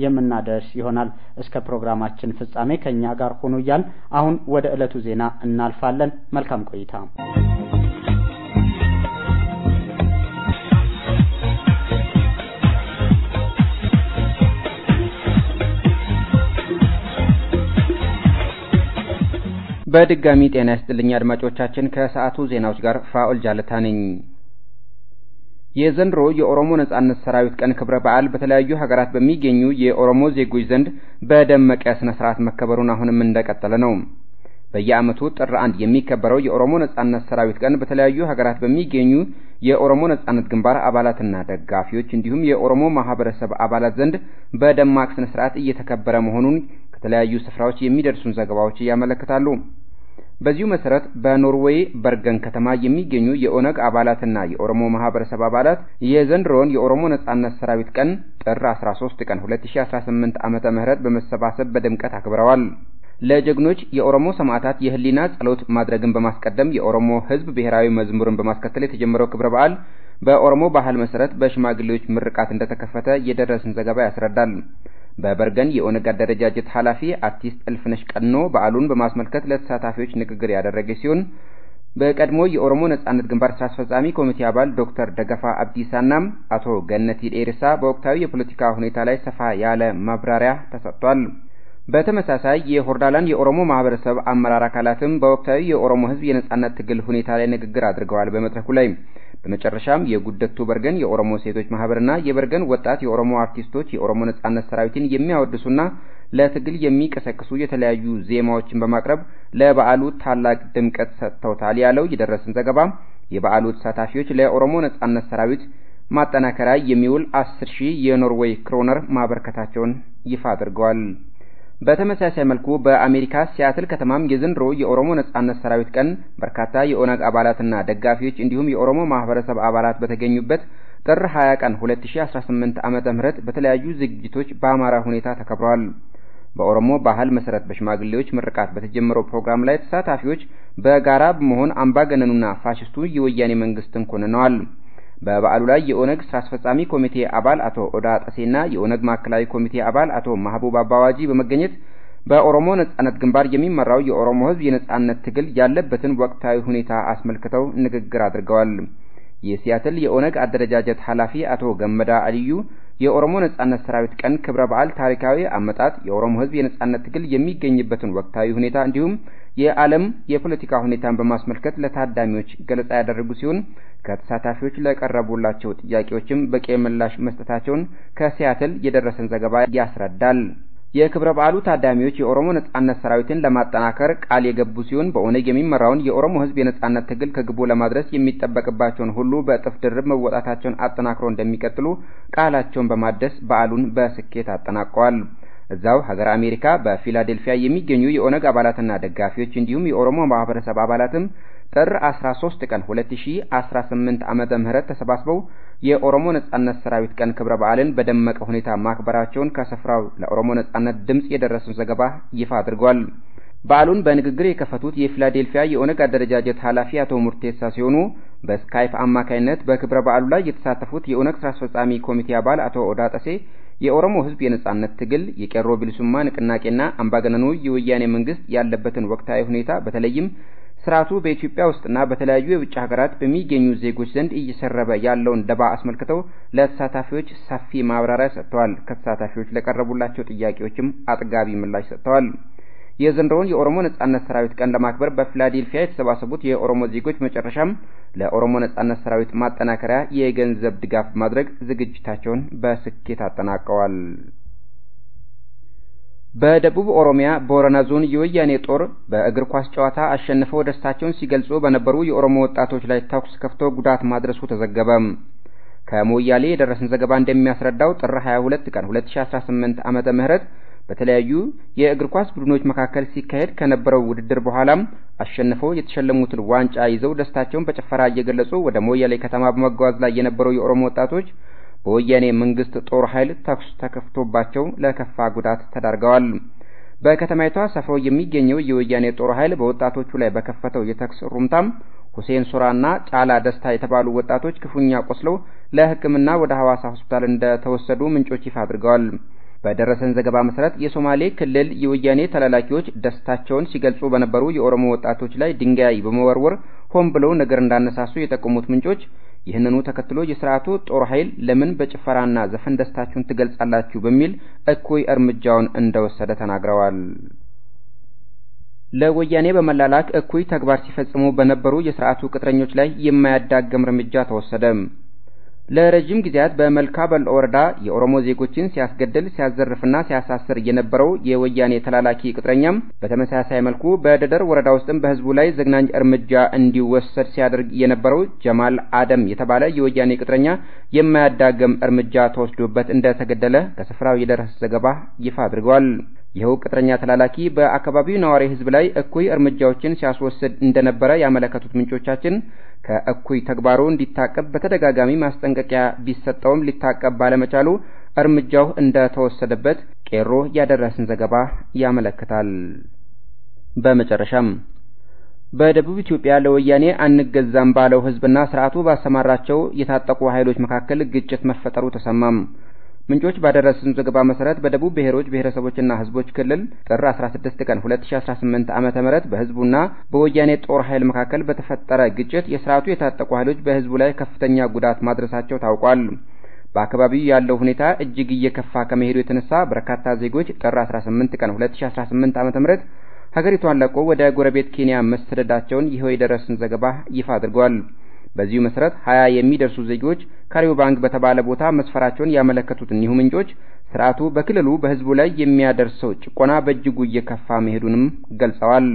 የምናደርስ ይሆናል። እስከ ፕሮግራማችን ፍጻሜ ከኛ ጋር ሆኑ እያልን አሁን ወደ ዕለቱ ዜና እናልፋለን። መልካም ቆይታ። በድጋሚ ጤና ይስጥልኝ አድማጮቻችን። ከሰዓቱ ዜናዎች ጋር ፋኡል ጃለታ ነኝ። የዘንድሮ የኦሮሞ ነጻነት ሰራዊት ቀን ክብረ በዓል በተለያዩ ሀገራት በሚገኙ የኦሮሞ ዜጎች ዘንድ በደመቀ ስነ ስርዓት መከበሩን አሁንም እንደቀጠለ ነው። በየዓመቱ ጥር 1 የሚከበረው የኦሮሞ ነጻነት ሰራዊት ቀን በተለያዩ ሀገራት በሚገኙ የኦሮሞ ነጻነት ግንባር አባላትና ደጋፊዎች እንዲሁም የኦሮሞ ማህበረሰብ አባላት ዘንድ በደማቅ ስነ ስርዓት እየተከበረ መሆኑን ከተለያዩ ስፍራዎች የሚደርሱን ዘገባዎች ያመለክታሉ። በዚሁ መሰረት በኖርዌይ በርገን ከተማ የሚገኙ የኦነግ አባላትና የኦሮሞ ማህበረሰብ አባላት የዘንድሮን የኦሮሞ ነጻነት ሰራዊት ቀን ጥር 13 ቀን 2018 ዓመተ ምህረት በመሰባሰብ በድምቀት አክብረዋል። ለጀግኖች የኦሮሞ ሰማዕታት የህሊና ጸሎት ማድረግን በማስቀደም የኦሮሞ ህዝብ ብሔራዊ መዝሙርን በማስከተል የተጀመረው ክብረ በዓል በኦሮሞ ባህል መሰረት በሽማግሌዎች ምርቃት እንደተከፈተ የደረሰን ዘገባ ያስረዳል። በበርገን የኦነግ አደረጃጀት ኃላፊ አርቲስት እልፍነሽ ቀኖ በዓሉን በማስመልከት ለተሳታፊዎች ንግግር ያደረገች ሲሆን በቀድሞ የኦሮሞ ነጻነት ግንባር ስራ አስፈጻሚ ኮሚቴ አባል ዶክተር ደገፋ አብዲሳና አቶ ገነቲ ዴርሳ በወቅታዊ የፖለቲካ ሁኔታ ላይ ሰፋ ያለ ማብራሪያ ተሰጥቷል። በተመሳሳይ የሆርዳላንድ የኦሮሞ ማህበረሰብ አመራር አካላትም በወቅታዊ የኦሮሞ ህዝብ የነጻነት ትግል ሁኔታ ላይ ንግግር አድርገዋል በመድረኩ ላይ። በመጨረሻም የጉደቱ በርገን የኦሮሞ ሴቶች ማህበርና የበርገን ወጣት የኦሮሞ አርቲስቶች የኦሮሞ ነጻነት ሰራዊትን የሚያወድሱና ለትግል የሚቀሰቅሱ የተለያዩ ዜማዎችን በማቅረብ ለበዓሉ ታላቅ ድምቀት ሰጥተውታል ያለው የደረሰን ዘገባ የበዓሉ ተሳታፊዎች ለኦሮሞ ነጻነት ሰራዊት ማጠናከሪያ የሚውል 10,000 የኖርዌይ ክሮነር ማበርከታቸውን ይፋ አድርገዋል። በተመሳሳይ መልኩ በአሜሪካ ሲያትል ከተማም የዘንድሮ የኦሮሞ ነጻነት ሰራዊት ቀን በርካታ የኦነግ አባላትና ደጋፊዎች እንዲሁም የኦሮሞ ማህበረሰብ አባላት በተገኙበት ጥር 20 ቀን 2018 ዓመተ ምህረት በተለያዩ ዝግጅቶች በአማራ ሁኔታ ተከብረዋል። በኦሮሞ ባህል መሰረት በሽማግሌዎች ምርቃት በተጀመረው ፕሮግራም ላይ ተሳታፊዎች በጋራ በመሆን አምባገነኑና ፋሽስቱ የወያኔ መንግስትን ኮንነዋል። በበዓሉ ላይ የኦነግ ስራ አስፈጻሚ ኮሚቴ አባል አቶ ኦዳ ጠሴና የኦነግ ማዕከላዊ ኮሚቴ አባል አቶ ማህቡብ አባዋጂ በመገኘት በኦሮሞ ነጻነት ግንባር የሚመራው የኦሮሞ ህዝብ የነጻነት ትግል ያለበትን ወቅታዊ ሁኔታ አስመልክተው ንግግር አድርገዋል። የሲያትል የኦነግ አደረጃጀት ኃላፊ አቶ ገመዳ አልዩ የኦሮሞ ነጻነት ሰራዊት ቀን ክብረ በዓል ታሪካዊ አመጣጥ፣ የኦሮሞ ህዝብ የነጻነት ትግል የሚገኝበትን ወቅታዊ ሁኔታ እንዲሁም የዓለም የፖለቲካ ሁኔታን በማስመልከት ለታዳሚዎች ገለጻ ያደረጉ ሲሆን ከተሳታፊዎች ለቀረቡላቸው ጥያቄዎችም በቂ ምላሽ መስጠታቸውን ከሲያትል የደረሰን ዘገባ ያስረዳል። የክብረ በዓሉ ታዳሚዎች የኦሮሞ ነጻነት ሰራዊትን ለማጠናከር ቃል የገቡ ሲሆን በኦነግ የሚመራውን የኦሮሞ ህዝብ የነጻነት ትግል ከግቡ ለማድረስ የሚጠበቅባቸውን ሁሉ በእጥፍ ድርብ መወጣታቸውን አጠናክሮ እንደሚቀጥሉ ቃላቸውን በማደስ በዓሉን በስኬት አጠናቀዋል። እዛው ሀገር አሜሪካ በፊላዴልፊያ የሚገኙ የኦነግ አባላትና ደጋፊዎች እንዲሁም የኦሮሞ ማህበረሰብ አባላትም ጥር 13 ቀን 2018 ዓመተ ምህረት ተሰባስበው የኦሮሞ ነጻነት ሰራዊት ቀን ክብረ በዓልን በደመቀ ሁኔታ ማክበራቸውን ከስፍራው ለኦሮሞ ነጻነት ድምጽ የደረሰው ዘገባ ይፋ አድርጓል። በዓሉን በንግግር የከፈቱት የፊላዴልፊያ የኦነግ አደረጃጀት ኃላፊ አቶ ሙርቴሳ ሲሆኑ በስካይፕ አማካይነት በክብረ በዓሉ ላይ የተሳተፉት የኦነግ ስራ አስፈጻሚ ኮሚቴ አባል አቶ ኦዳ ጠሴ የኦሮሞ ህዝብ የነጻነት ትግል የቄሮ ቢልሱማ ንቅናቄና አምባገነኑ የወያኔ መንግስት ያለበትን ወቅታዊ ሁኔታ በተለይም ስርዓቱ በኢትዮጵያ ውስጥና በተለያዩ የውጭ ሀገራት በሚገኙ ዜጎች ዘንድ እየሰረበ ያለውን ደባ አስመልክተው ለተሳታፊዎች ሰፊ ማብራሪያ ሰጥተዋል። ከተሳታፊዎች ለቀረቡላቸው ጥያቄዎችም አጥጋቢ ምላሽ ሰጥተዋል። የዘንድሮውን የኦሮሞ ነጻነት ሰራዊት ቀን ለማክበር በፊላዴልፊያ የተሰባሰቡት የኦሮሞ ዜጎች መጨረሻም ለኦሮሞ ነጻነት ሰራዊት ማጠናከሪያ የገንዘብ ድጋፍ ማድረግ ዝግጅታቸውን በስኬት አጠናቀዋል። በደቡብ ኦሮሚያ ቦረና ዞን የወያኔ ጦር በእግር ኳስ ጨዋታ አሸንፈው ደስታቸውን ሲገልጹ በነበሩ የኦሮሞ ወጣቶች ላይ ተኩስ ከፍቶ ጉዳት ማድረሱ ተዘገበ። ከሞያሌ የደረሰን ዘገባ እንደሚያስረዳው ጥር 22 ቀን 2018 ዓመተ ምህረት በተለያዩ የእግር ኳስ ቡድኖች መካከል ሲካሄድ ከነበረው ውድድር በኋላም አሸንፈው የተሸለሙትን ዋንጫ ይዘው ደስታቸውን በጭፈራ እየገለጹ ወደ ሞያሌ ከተማ በመጓዝ ላይ የነበሩ የኦሮሞ ወጣቶች በወያኔ መንግስት ጦር ኃይል ተኩስ ተከፍቶባቸው ለከፋ ጉዳት ተዳርገዋል። በከተማይቷ ሰፍሮ የሚገኘው የወያኔ ጦር ኃይል በወጣቶቹ ላይ በከፈተው የተኩስ ሩምታም ሁሴን ሱራና ጫላ ደስታ የተባሉ ወጣቶች ክፉኛ ቆስለው ለሕክምና ወደ ሐዋሳ ሆስፒታል እንደተወሰዱ ምንጮች ይፋ አድርገዋል። በደረሰን ዘገባ መሰረት የሶማሌ ክልል የወያኔ ተላላኪዎች ደስታቸውን ሲገልጹ በነበሩ የኦሮሞ ወጣቶች ላይ ድንጋይ በመወርወር ሆን ብለው ነገር እንዳነሳሱ የጠቆሙት ምንጮች ይህንኑ ተከትሎ የሥርዓቱ ጦር ኃይል ለምን በጭፈራና ዘፈን ደስታችሁን ትገልጻላችሁ በሚል እኩይ እርምጃውን እንደወሰደ ተናግረዋል። ለወያኔ በመላላክ እኩይ ተግባር ሲፈጽሙ በነበሩ የሥርዓቱ ቅጥረኞች ላይ የማያዳግም እርምጃ ተወሰደ። ለረጅም ጊዜያት በመልካ በልኦ ወረዳ የኦሮሞ ዜጎችን ሲያስገድል ሲያዘርፍና ሲያሳስር የነበረው የወያኔ ተላላኪ ቅጥረኛም በተመሳሳይ መልኩ በደደር ወረዳ ውስጥም በህዝቡ ላይ ዘግናኝ እርምጃ እንዲወሰድ ሲያደርግ የነበረው ጀማል አደም የተባለ የወያኔ ቅጥረኛ የማያዳግም እርምጃ ተወስዶበት እንደተገደለ ከስፍራው የደረሰ ዘገባ ይፋ አድርጓል። ይኸው ቅጥረኛ ተላላኪ በአካባቢው ነዋሪ ህዝብ ላይ እኩይ እርምጃዎችን ሲያስወስድ እንደነበረ ያመለከቱት ምንጮቻችን ከእኩይ ተግባሩ እንዲታቀብ በተደጋጋሚ ማስጠንቀቂያ ቢሰጠውም ሊታቀብ ባለመቻሉ እርምጃው እንደተወሰደበት ቄሮ ያደረሰን ዘገባ ያመለክታል። በመጨረሻም በደቡብ ኢትዮጵያ ለወያኔ አንገዛም ባለው ህዝብና ስርዓቱ ባሰማራቸው የታጠቁ ኃይሎች መካከል ግጭት መፈጠሩ ተሰማም። ምንጮች ባደረሱን ዘገባ መሰረት በደቡብ ብሔሮች ብሔረሰቦችና ህዝቦች ክልል ጥር 16 ቀን 2018 ዓመተ ምህረት በህዝቡና በወያኔ ጦር ኃይል መካከል በተፈጠረ ግጭት የሥርዓቱ የታጠቁ ኃይሎች በህዝቡ ላይ ከፍተኛ ጉዳት ማድረሳቸው ታውቋል። በአካባቢው ያለው ሁኔታ እጅግ እየከፋ ከመሄዱ የተነሳ በርካታ ዜጎች ጥር 18 ቀን 2018 ዓመተ ምህረት ሀገሪቷን ለቆ ወደ ጎረቤት ኬንያ መሰደዳቸውን ይኸው የደረሰን ዘገባ ይፋ አድርጓል። በዚሁ መሰረት 20 የሚደርሱ ዜጎች ካሪዮ ባንክ በተባለ ቦታ መስፈራቸውን ያመለከቱት እኒሁ ምንጮች ስርዓቱ በክልሉ በህዝቡ ላይ የሚያደርሰው ጭቆና በእጅጉ እየከፋ መሄዱንም ገልጸዋል።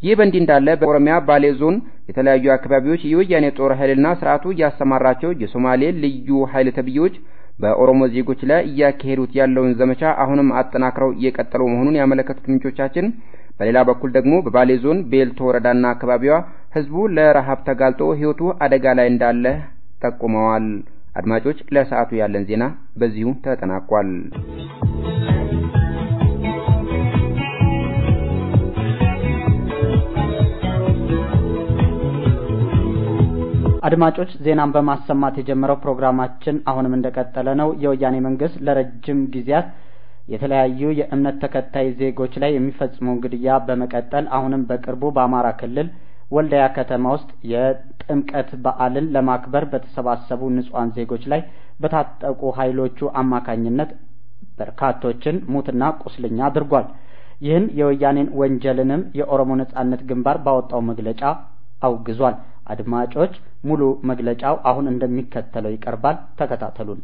ይህ በእንዲህ እንዳለ በኦሮሚያ ባሌ ዞን የተለያዩ አካባቢዎች የወያኔ ጦር ኃይልና ስርዓቱ ያሰማራቸው የሶማሌ ልዩ ኃይል ተብዮች በኦሮሞ ዜጎች ላይ እያካሄዱት ያለውን ዘመቻ አሁንም አጠናክረው እየቀጠሉ መሆኑን ያመለከቱት ምንጮቻችን በሌላ በኩል ደግሞ በባሌ ዞን ቤልቶ ወረዳና አካባቢዋ ህዝቡ ለረሃብ ተጋልጦ ህይወቱ አደጋ ላይ እንዳለ ጠቁመዋል። አድማጮች ለሰዓቱ ያለን ዜና በዚሁ ተጠናቋል። አድማጮች ዜናን በማሰማት የጀመረው ፕሮግራማችን አሁንም እንደቀጠለ ነው። የወያኔ መንግስት ለረጅም ጊዜያት የተለያዩ የእምነት ተከታይ ዜጎች ላይ የሚፈጽመው ግድያ በመቀጠል አሁንም በቅርቡ በአማራ ክልል ወልዲያ ከተማ ውስጥ የጥምቀት በዓልን ለማክበር በተሰባሰቡ ንጹሃን ዜጎች ላይ በታጠቁ ኃይሎቹ አማካኝነት በርካቶችን ሙትና ቁስለኛ አድርጓል። ይህን የወያኔን ወንጀልንም የኦሮሞ ነጻነት ግንባር ባወጣው መግለጫ አውግዟል። አድማጮች ሙሉ መግለጫው አሁን እንደሚከተለው ይቀርባል። ተከታተሉን።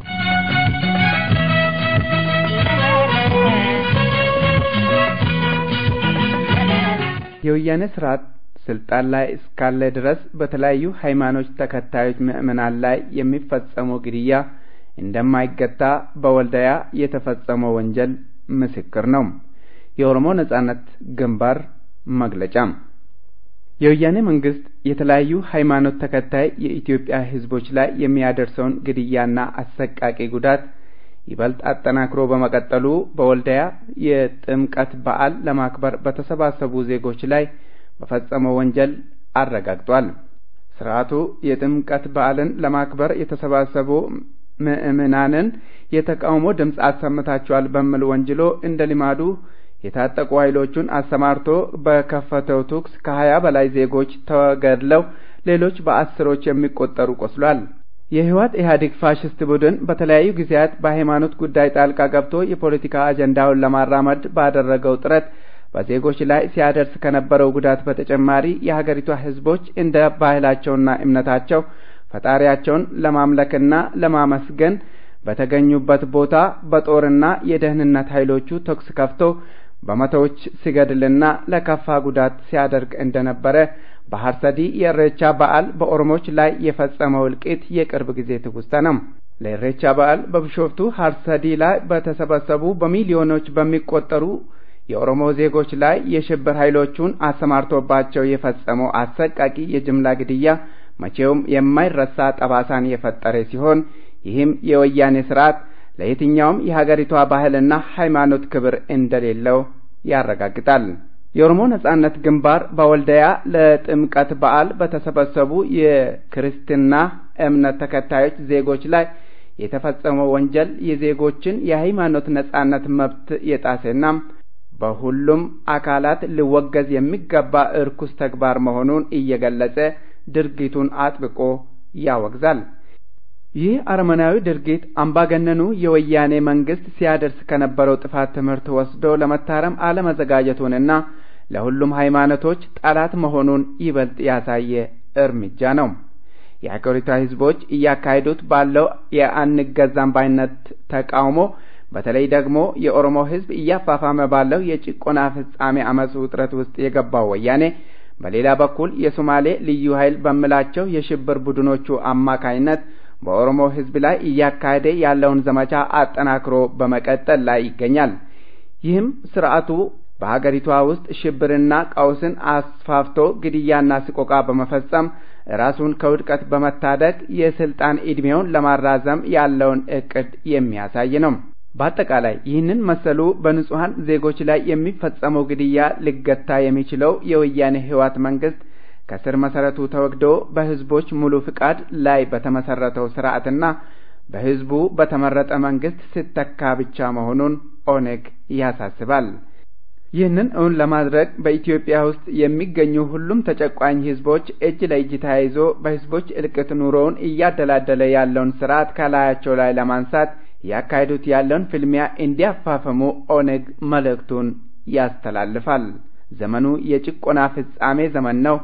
የወያኔ ስርዓት ስልጣን ላይ እስካለ ድረስ በተለያዩ ሃይማኖት ተከታዮች ምዕመናን ላይ የሚፈጸመው ግድያ እንደማይገታ በወልዲያ የተፈጸመው ወንጀል ምስክር ነው። የኦሮሞ ነጻነት ግንባር መግለጫ የወያኔ መንግስት የተለያዩ ሃይማኖት ተከታይ የኢትዮጵያ ህዝቦች ላይ የሚያደርሰውን ግድያና አሰቃቂ ጉዳት ይበልጥ አጠናክሮ በመቀጠሉ በወልዲያ የጥምቀት በዓል ለማክበር በተሰባሰቡ ዜጎች ላይ በፈጸመው ወንጀል አረጋግጧል። ስርዓቱ የጥምቀት በዓልን ለማክበር የተሰባሰቡ ምዕመናንን የተቃውሞ ድምጽ አሰምታቸዋል በሚል ወንጅሎ እንደ ልማዱ የታጠቁ ኃይሎቹን አሰማርቶ በከፈተው ተኩስ ከ20 በላይ ዜጎች ተገድለው ሌሎች በአስሮች የሚቆጠሩ ቆስሏል። የህወሓት ኢህአዴግ ፋሽስት ቡድን በተለያዩ ጊዜያት በሃይማኖት ጉዳይ ጣልቃ ገብቶ የፖለቲካ አጀንዳውን ለማራመድ ባደረገው ጥረት በዜጎች ላይ ሲያደርስ ከነበረው ጉዳት በተጨማሪ የሀገሪቷ ህዝቦች እንደ ባህላቸውና እምነታቸው ፈጣሪያቸውን ለማምለክና ለማመስገን በተገኙበት ቦታ በጦርና የደህንነት ኃይሎቹ ተኩስ ከፍቶ በመቶዎች ሲገድልና ለከፋ ጉዳት ሲያደርግ እንደነበረ በሐርሰዲ የኢሬቻ በዓል በኦሮሞዎች ላይ የፈጸመው እልቂት የቅርብ ጊዜ ትውስታ ነው። ለኢሬቻ በዓል በቢሾፍቱ ሐርሰዲ ላይ በተሰበሰቡ በሚሊዮኖች በሚቆጠሩ የኦሮሞ ዜጎች ላይ የሽብር ኃይሎቹን አሰማርቶባቸው የፈጸመው አሰቃቂ የጅምላ ግድያ መቼውም የማይረሳ ጠባሳን የፈጠረ ሲሆን ይህም የወያኔ ስርዓት ለየትኛውም የሀገሪቷ ባህልና ሃይማኖት ክብር እንደሌለው ያረጋግጣል። የኦሮሞ ነጻነት ግንባር በወልዲያ ለጥምቀት በዓል በተሰበሰቡ የክርስትና እምነት ተከታዮች ዜጎች ላይ የተፈጸመው ወንጀል የዜጎችን የሃይማኖት ነጻነት መብት የጣሰና በሁሉም አካላት ሊወገዝ የሚገባ እርኩስ ተግባር መሆኑን እየገለጸ ድርጊቱን አጥብቆ ያወግዛል። ይህ አረመናዊ ድርጊት አምባገነኑ የወያኔ መንግስት ሲያደርስ ከነበረው ጥፋት ትምህርት ወስዶ ለመታረም አለመዘጋጀቱንና ለሁሉም ሃይማኖቶች ጠላት መሆኑን ይበልጥ ያሳየ እርምጃ ነው። የሀገሪቷ ህዝቦች እያካሄዱት ባለው የአንገዛም ባይነት ተቃውሞ በተለይ ደግሞ የኦሮሞ ህዝብ እያፋፋመ ባለው የጭቆና ፍጻሜ አመጽ ውጥረት ውስጥ የገባው ወያኔ በሌላ በኩል የሶማሌ ልዩ ኃይል በመላቸው የሽብር ቡድኖቹ አማካይነት በኦሮሞ ህዝብ ላይ እያካሄደ ያለውን ዘመቻ አጠናክሮ በመቀጠል ላይ ይገኛል። ይህም ስርዓቱ በሀገሪቷ ውስጥ ሽብርና ቀውስን አስፋፍቶ ግድያና ስቆቃ በመፈጸም ራሱን ከውድቀት በመታደግ የስልጣን እድሜውን ለማራዘም ያለውን እቅድ የሚያሳይ ነው። በአጠቃላይ ይህንን መሰሉ በንጹሃን ዜጎች ላይ የሚፈጸመው ግድያ ሊገታ የሚችለው የወያኔ ህወሓት መንግስት ከስር መሰረቱ ተወግዶ በህዝቦች ሙሉ ፍቃድ ላይ በተመሰረተው ስርዓትና በህዝቡ በተመረጠ መንግስት ሲተካ ብቻ መሆኑን ኦነግ ያሳስባል። ይህንን እውን ለማድረግ በኢትዮጵያ ውስጥ የሚገኙ ሁሉም ተጨቋኝ ህዝቦች እጅ ለእጅ ተያይዞ በህዝቦች እልቅት ኑሮውን እያደላደለ ያለውን ስርዓት ከላያቸው ላይ ለማንሳት ያካሄዱት ያለውን ፍልሚያ እንዲያፋፍሙ ኦነግ መልእክቱን ያስተላልፋል። ዘመኑ የጭቆና ፍጻሜ ዘመን ነው።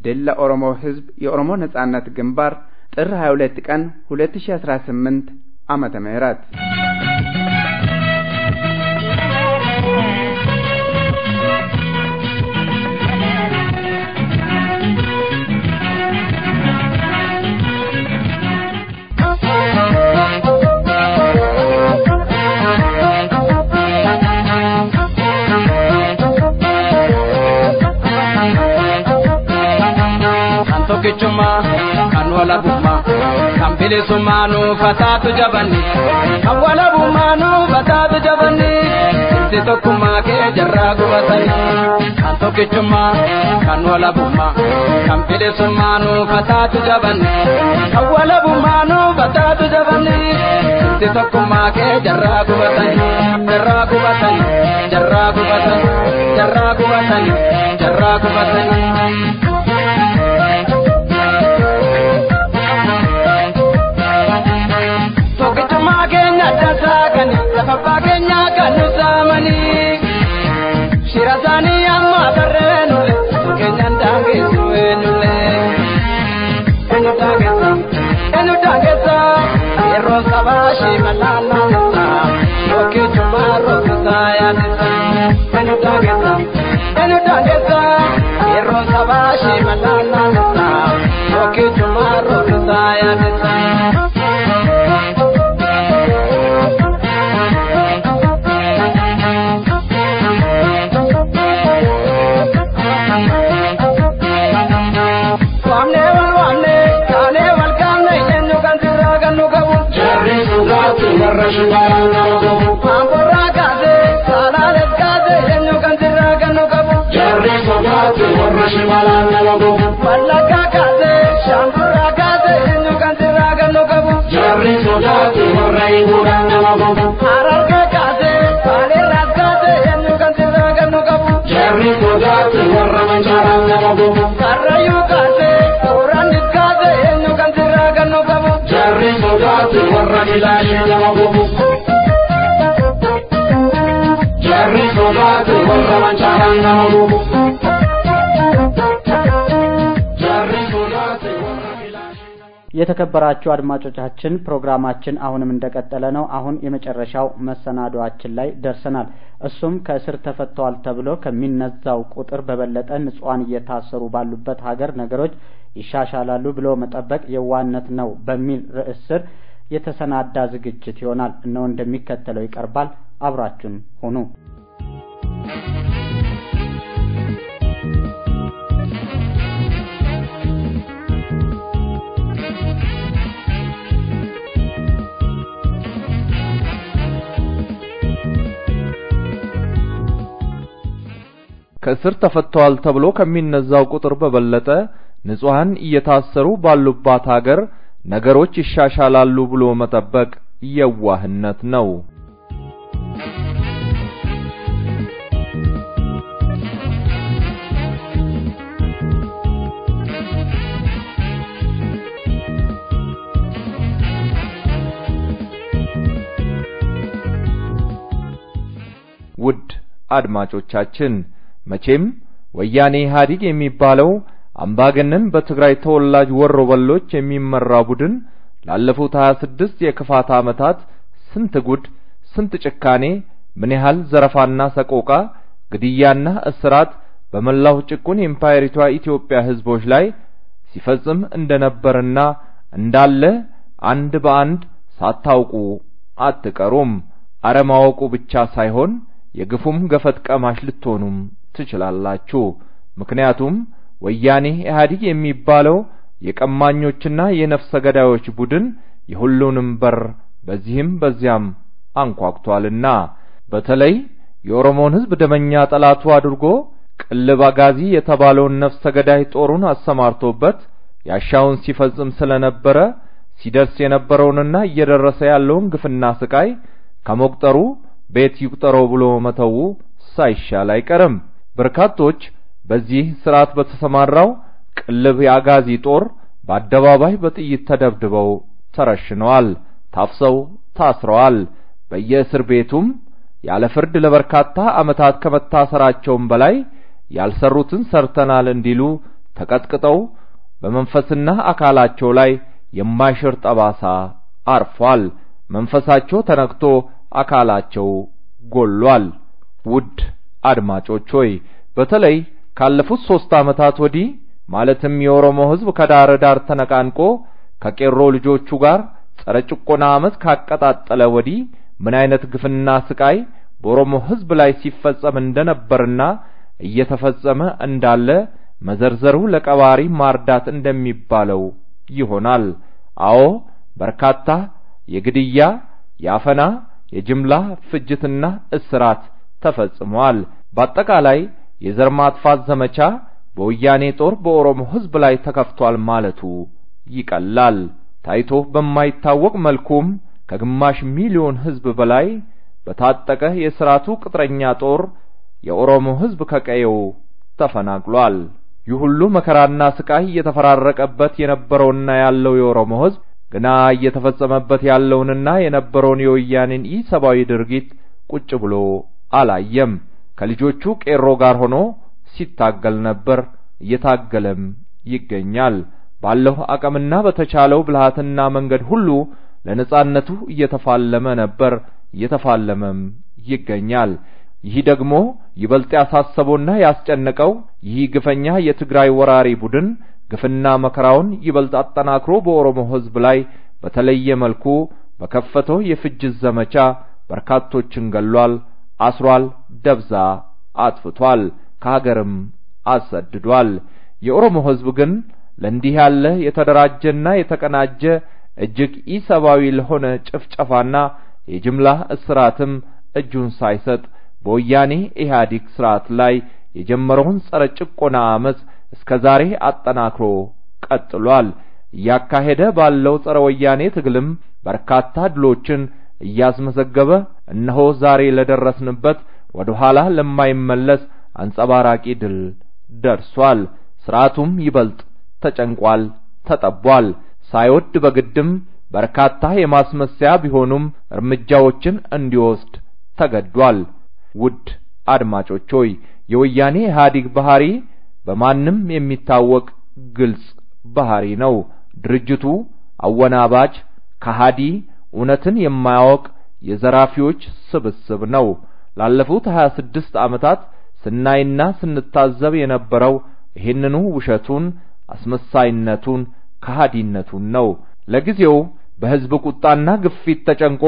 ድል ለኦሮሞ ህዝብ። የኦሮሞ ነጻነት ግንባር ጥር 22 ቀን 2018 ዓመተ ምህረት tokkichummaa kan walabummaa kan bilisummaa nuuf taatu jabanni kan walabummaa nuuf taatu jabanni itti tokkummaa kee jarraa gubatanii kan tokkichummaa kan walabummaa kan bilisummaa nuuf taatu jabanni kan walabummaa nuuf taatu jabanni itti tokkummaa kee jarraa gubatanii jarraa gubatanii jarraa gubatanii jarraa gubatanii jarraa gubatanii. Tokkichummaa keenya tasaakani lafa keenya kan nusamani shira isaanii amma barreenule keenyan daangeessu eenyule eenyu daangeessa yeroo sabaashi malaannaanisa tokkichummaa rookisaa yaadisa eenyu daangeessa yeroo sabaashi malaannaanisa tokkichummaa rookisaa yaadisa. የተከበራችሁ አድማጮቻችን ፕሮግራማችን አሁንም እንደቀጠለ ነው። አሁን የመጨረሻው መሰናዶአችን ላይ ደርሰናል። እሱም ከእስር ተፈተዋል ተብሎ ከሚነዛው ቁጥር በበለጠ ንጹሃን እየታሰሩ ባሉበት ሀገር ነገሮች ይሻሻላሉ ብሎ መጠበቅ የዋነት ነው በሚል ርዕስ ስር የተሰናዳ ዝግጅት ይሆናል። እነሆ እንደሚከተለው ይቀርባል። አብራችሁን ሁኑ። ከእስር ተፈተዋል ተብሎ ከሚነዛው ቁጥር በበለጠ ንጹሃን እየታሰሩ ባሉባት ሀገር ነገሮች ይሻሻላሉ ብሎ መጠበቅ የዋህነት ነው። ውድ አድማጮቻችን መቼም ወያኔ ኢህአዴግ የሚባለው አምባገነን በትግራይ ተወላጅ ወሮበሎች የሚመራ ቡድን ላለፉት 26 የክፋት ዓመታት ስንት ጉድ ስንት ጭካኔ ምን ያህል ዘረፋና ሰቆቃ ግድያና እስራት በመላው ጭቁን ኢምፓየሪቷ ኢትዮጵያ ህዝቦች ላይ ሲፈጽም እንደነበርና እንዳለ አንድ በአንድ ሳታውቁ አትቀሩም። አረማወቁ ብቻ ሳይሆን የግፉም ገፈት ቀማሽ ልትሆኑም ትችላላችሁ። ምክንያቱም ወያኔ ኢህአዴግ የሚባለው የቀማኞችና የነፍሰ ገዳዮች ቡድን የሁሉንም በር በዚህም በዚያም አንኳኩቷልና በተለይ የኦሮሞን ህዝብ ደመኛ ጠላቱ አድርጎ ቅልብ አጋዚ የተባለውን ነፍሰ ገዳይ ጦሩን አሰማርቶበት ያሻውን ሲፈጽም ስለነበረ ሲደርስ የነበረውንና እየደረሰ ያለውን ግፍና ስቃይ ከመቁጠሩ ቤት ይቁጠረው ብሎ መተው ሳይሻል አይቀርም። በርካቶች በዚህ ስርዓት በተሰማራው ቅልብ የአጋዚ ጦር በአደባባይ በጥይት ተደብድበው ተረሽነዋል፣ ታፍሰው ታስረዋል። በየእስር ቤቱም ያለ ፍርድ ለበርካታ ዓመታት ከመታሰራቸውም በላይ ያልሰሩትን ሰርተናል እንዲሉ ተቀጥቅጠው በመንፈስና አካላቸው ላይ የማይሽር ጠባሳ አርፏል። መንፈሳቸው ተነክቶ አካላቸው ጎሏል። ውድ አድማጮች ሆይ በተለይ ካለፉት 3 ዓመታት ወዲህ ማለትም የኦሮሞ ህዝብ ከዳር ዳር ተነቃንቆ ከቄሮ ልጆቹ ጋር ጸረ ጭቆና አመት ካቀጣጠለ ወዲህ ምን አይነት ግፍና ስቃይ በኦሮሞ ህዝብ ላይ ሲፈጸም እንደነበርና እየተፈጸመ እንዳለ መዘርዘሩ ለቀባሪ ማርዳት እንደሚባለው ይሆናል። አዎ በርካታ የግድያ፣ የአፈና፣ የጅምላ ፍጅትና እስራት ተፈጽሟል። በአጠቃላይ የዘር ማጥፋት ዘመቻ በወያኔ ጦር በኦሮሞ ሕዝብ ላይ ተከፍቷል ማለቱ ይቀላል። ታይቶ በማይታወቅ መልኩም ከግማሽ ሚሊዮን ሕዝብ በላይ በታጠቀ የሥርዓቱ ቅጥረኛ ጦር የኦሮሞ ሕዝብ ከቀየው ተፈናቅሏል። ይህ ሁሉ መከራና ስቃይ እየተፈራረቀበት የነበረውና ያለው የኦሮሞ ሕዝብ ገና እየተፈጸመበት ያለውንና የነበረውን የወያኔን ኢሰብአዊ ድርጊት ቁጭ ብሎ አላየም። ከልጆቹ ቄሮ ጋር ሆኖ ሲታገል ነበር፣ እየታገለም ይገኛል። ባለው አቅምና በተቻለው ብልሃትና መንገድ ሁሉ ለነጻነቱ እየተፋለመ ነበር፣ እየተፋለመም ይገኛል። ይህ ደግሞ ይበልጥ ያሳሰበውና ያስጨነቀው ይህ ግፈኛ የትግራይ ወራሪ ቡድን ግፍና መከራውን ይበልጥ አጠናክሮ በኦሮሞ ሕዝብ ላይ በተለየ መልኩ በከፈተው የፍጅት ዘመቻ በርካቶችን ገሏል፣ አስሯል፣ ደብዛ አጥፍቷል፣ ከሀገርም አሰድዷል። የኦሮሞ ሕዝብ ግን ለእንዲህ ያለ የተደራጀና የተቀናጀ እጅግ ኢሰብአዊ ለሆነ ጭፍጨፋና የጅምላ እስራትም እጁን ሳይሰጥ በወያኔ ኢህአዴግ ስርዓት ላይ የጀመረውን ጸረ ጭቆና አመጽ እስከዛሬ አጠናክሮ ቀጥሏል። እያካሄደ ባለው ጸረ ወያኔ ትግልም በርካታ ድሎችን እያስመዘገበ እነሆ ዛሬ ለደረስንበት ወደ ኋላ ለማይመለስ አንጸባራቂ ድል ደርሷል። ስርዓቱም ይበልጥ ተጨንቋል፣ ተጠቧል። ሳይወድ በግድም በርካታ የማስመሰያ ቢሆኑም እርምጃዎችን እንዲወስድ ተገዷል። ውድ አድማጮች ሆይ የወያኔ ኢህአዴግ ባህሪ በማንም የሚታወቅ ግልጽ ባህሪ ነው። ድርጅቱ አወናባጅ፣ ከሃዲ፣ እውነትን የማያውቅ የዘራፊዎች ስብስብ ነው። ላለፉት 26 ዓመታት ስናይና ስንታዘብ የነበረው ይህንኑ ውሸቱን፣ አስመሳይነቱን፣ ከሃዲነቱን ነው። ለጊዜው በህዝብ ቁጣና ግፊት ተጨንቆ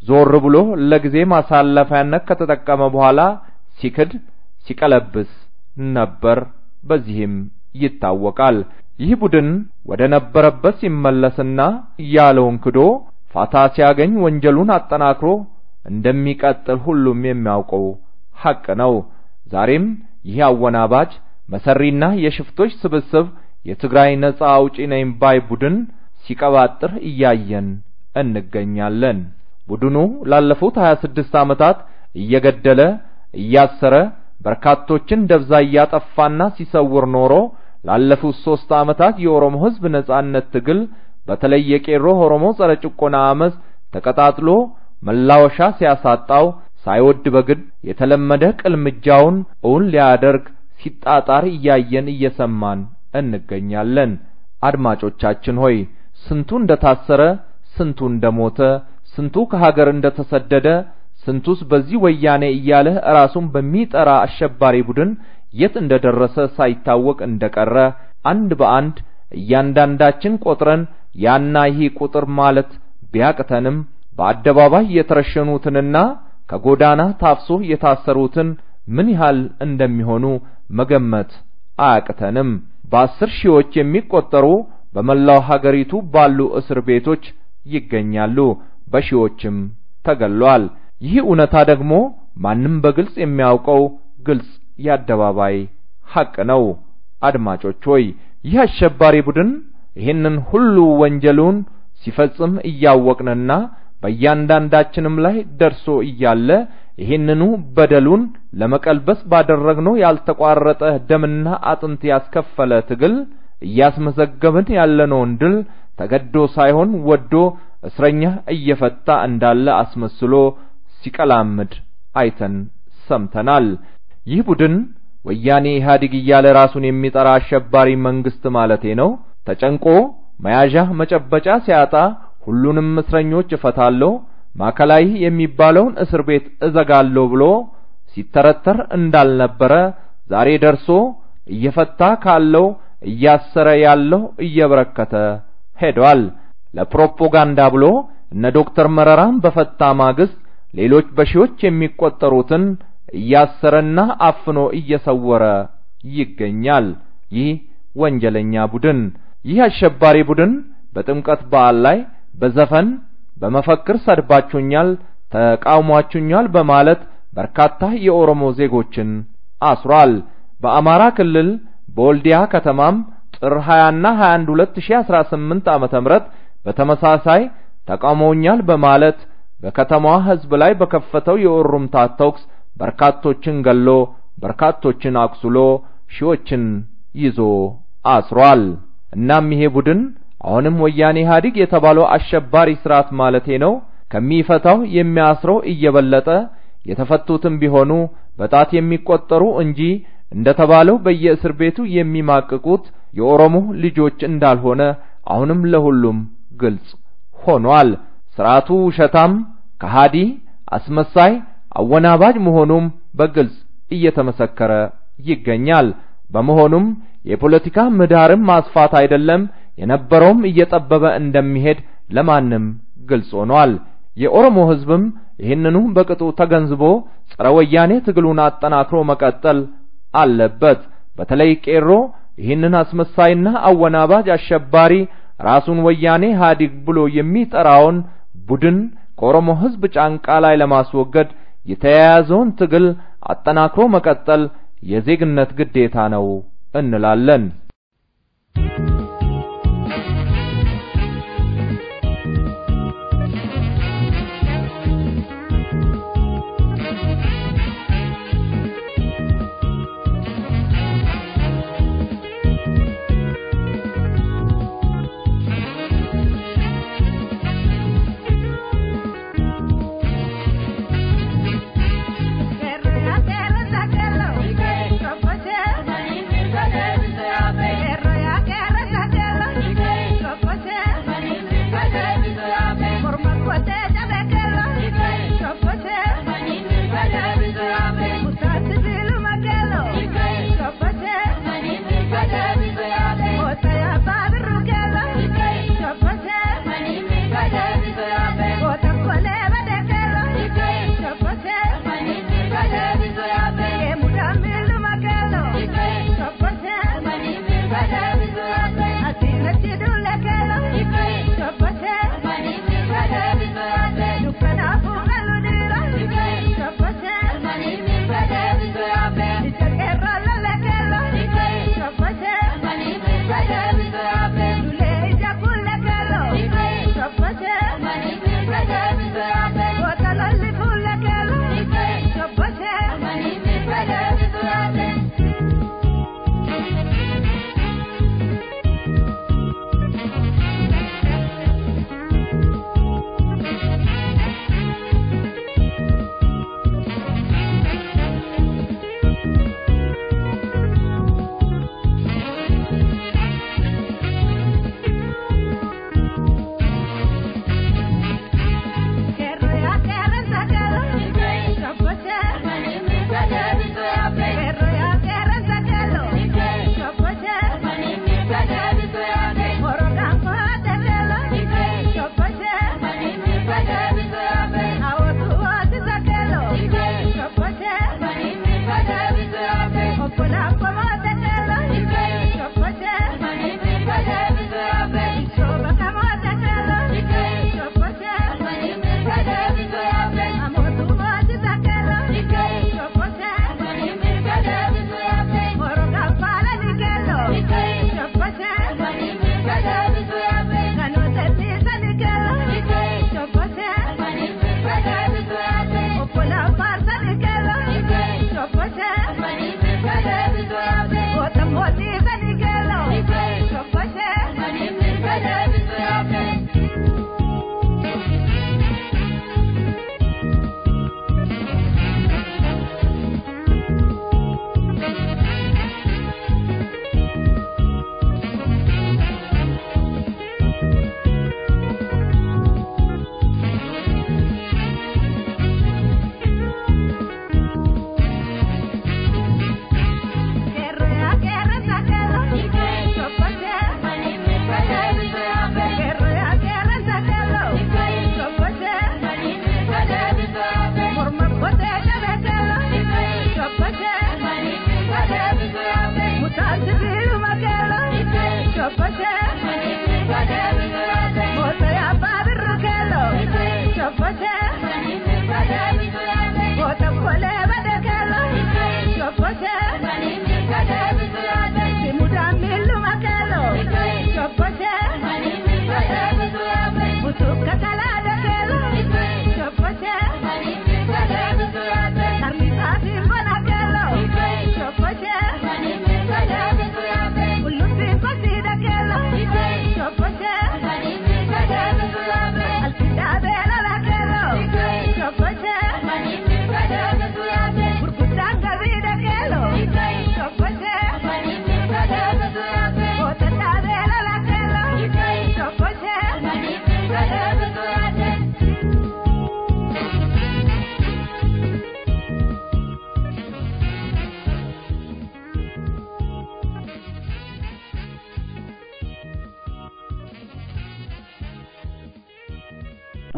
ዞር ብሎ ለጊዜ ማሳለፊያነት ከተጠቀመ በኋላ ሲክድ ሲቀለብስ ነበር። በዚህም ይታወቃል። ይህ ቡድን ወደ ነበረበት ሲመለስና ያለውን ክዶ ፋታ ሲያገኝ ወንጀሉን አጠናክሮ እንደሚቀጥል ሁሉም የሚያውቀው ሐቅ ነው። ዛሬም ይህ አወናባጅ መሰሪና የሽፍቶች ስብስብ የትግራይ ነጻ አውጪ ነኝ ባይ ቡድን ሲቀባጥር እያየን እንገኛለን። ቡድኑ ላለፉት 26 ዓመታት እየገደለ እያሰረ በርካቶችን ደብዛ ያጠፋና ሲሰውር ኖሮ ላለፉት 3 ዓመታት የኦሮሞ ሕዝብ ነጻነት ትግል በተለይ የቄሮ ኦሮሞ ጸረ ጭቆና አመጽ ተቀጣጥሎ መላወሻ ሲያሳጣው ሳይወድ በግድ የተለመደ ቅልምጃውን እውን ሊያደርግ ሲጣጣር እያየን እየሰማን እንገኛለን። አድማጮቻችን ሆይ ስንቱ እንደታሰረ፣ ስንቱ እንደሞተ፣ ስንቱ ከሀገር እንደተሰደደ፣ ስንቱስ በዚህ ወያኔ እያለ ራሱን በሚጠራ አሸባሪ ቡድን የት እንደደረሰ ሳይታወቅ እንደቀረ አንድ በአንድ እያንዳንዳችን ቆጥረን ያና ይህ ቁጥር ማለት ቢያቅተንም በአደባባይ የተረሸኑትንና ከጎዳና ታፍሶ የታሰሩትን ምን ያህል እንደሚሆኑ መገመት አያቅተንም። በ10 ሺዎች የሚቆጠሩ በመላው ሀገሪቱ ባሉ እስር ቤቶች ይገኛሉ። በሺዎችም ተገሏል። ይህ እውነታ ደግሞ ማንም በግልጽ የሚያውቀው ግልጽ የአደባባይ ሐቅ ነው። አድማጮች ሆይ ይህ አሸባሪ ቡድን ይህንን ሁሉ ወንጀሉን ሲፈጽም እያወቅንና በእያንዳንዳችንም ላይ ደርሶ እያለ ይህንኑ በደሉን ለመቀልበስ ባደረግነው ያልተቋረጠ ደምና አጥንት ያስከፈለ ትግል እያስመዘገብን ያለነውን ድል ተገዶ ሳይሆን ወዶ እስረኛ እየፈታ እንዳለ አስመስሎ ሲቀላምድ አይተን ሰምተናል። ይህ ቡድን ወያኔ ኢህአዴግ እያለ ራሱን የሚጠራ አሸባሪ መንግስት ማለቴ ነው ተጨንቆ መያዣ መጨበጫ ሲያጣ ሁሉንም እስረኞች እፈታለሁ፣ ማዕከላዊ የሚባለውን እስር ቤት እዘጋለሁ ብሎ ሲተረተር እንዳልነበረ ዛሬ ደርሶ እየፈታ ካለው እያሰረ ያለው እየበረከተ ሄዷል። ለፕሮፓጋንዳ ብሎ እነ ዶክተር መረራን በፈታ ማግስት ሌሎች በሺዎች የሚቆጠሩትን እያሰረና አፍኖ እየሰወረ ይገኛል። ይህ ወንጀለኛ ቡድን። ይህ አሸባሪ ቡድን በጥምቀት በዓል ላይ በዘፈን በመፈክር ሰድባችሁኛል፣ ተቃውሟችሁኛል በማለት በርካታ የኦሮሞ ዜጎችን አስሯል። በአማራ ክልል በወልዲያ ከተማም ጥር 20 እና 21 2018 ዓመተ ምህረት በተመሳሳይ ተቃውሞኛል በማለት በከተማዋ ህዝብ ላይ በከፈተው የኦሮምታ ተኩስ በርካቶችን ገሎ በርካቶችን አቁስሎ ሺዎችን ይዞ አስሯል። እናም ይሄ ቡድን አሁንም ወያኔ ኢህአዴግ የተባለው አሸባሪ ስርዓት ማለቴ ነው ከሚፈታው የሚያስረው እየበለጠ የተፈቱትም ቢሆኑ በጣት የሚቆጠሩ እንጂ እንደተባለው በየእስር ቤቱ የሚማቅቁት የኦሮሞ ልጆች እንዳልሆነ አሁንም ለሁሉም ግልጽ ሆኗል። ስርዓቱ ውሸታም፣ ከሃዲ፣ አስመሳይ፣ አወናባጅ መሆኑም በግልጽ እየተመሰከረ ይገኛል። በመሆኑም የፖለቲካ ምህዳርን ማስፋት አይደለም የነበረውም እየጠበበ እንደሚሄድ ለማንም ግልጽ ሆኗል። የኦሮሞ ህዝብም ይህንኑ በቅጡ ተገንዝቦ ጸረ ወያኔ ትግሉን አጠናክሮ መቀጠል አለበት። በተለይ ቄሮ ይህንን አስመሳይና አወናባጅ አሸባሪ ራሱን ወያኔ ኢህአዴግ ብሎ የሚጠራውን ቡድን ከኦሮሞ ህዝብ ጫንቃ ላይ ለማስወገድ የተያያዘውን ትግል አጠናክሮ መቀጠል የዜግነት ግዴታ ነው እንላለን።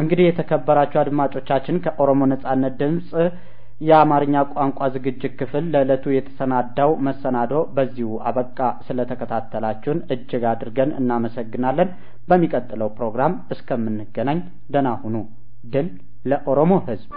እንግዲህ የተከበራችሁ አድማጮቻችን ከኦሮሞ ነጻነት ድምጽ የአማርኛ ቋንቋ ዝግጅት ክፍል ለዕለቱ የተሰናዳው መሰናዶ በዚሁ አበቃ። ስለተከታተላችሁን እጅግ አድርገን እናመሰግናለን። በሚቀጥለው ፕሮግራም እስከምንገናኝ ደህና ሁኑ። ድል ለኦሮሞ ሕዝብ።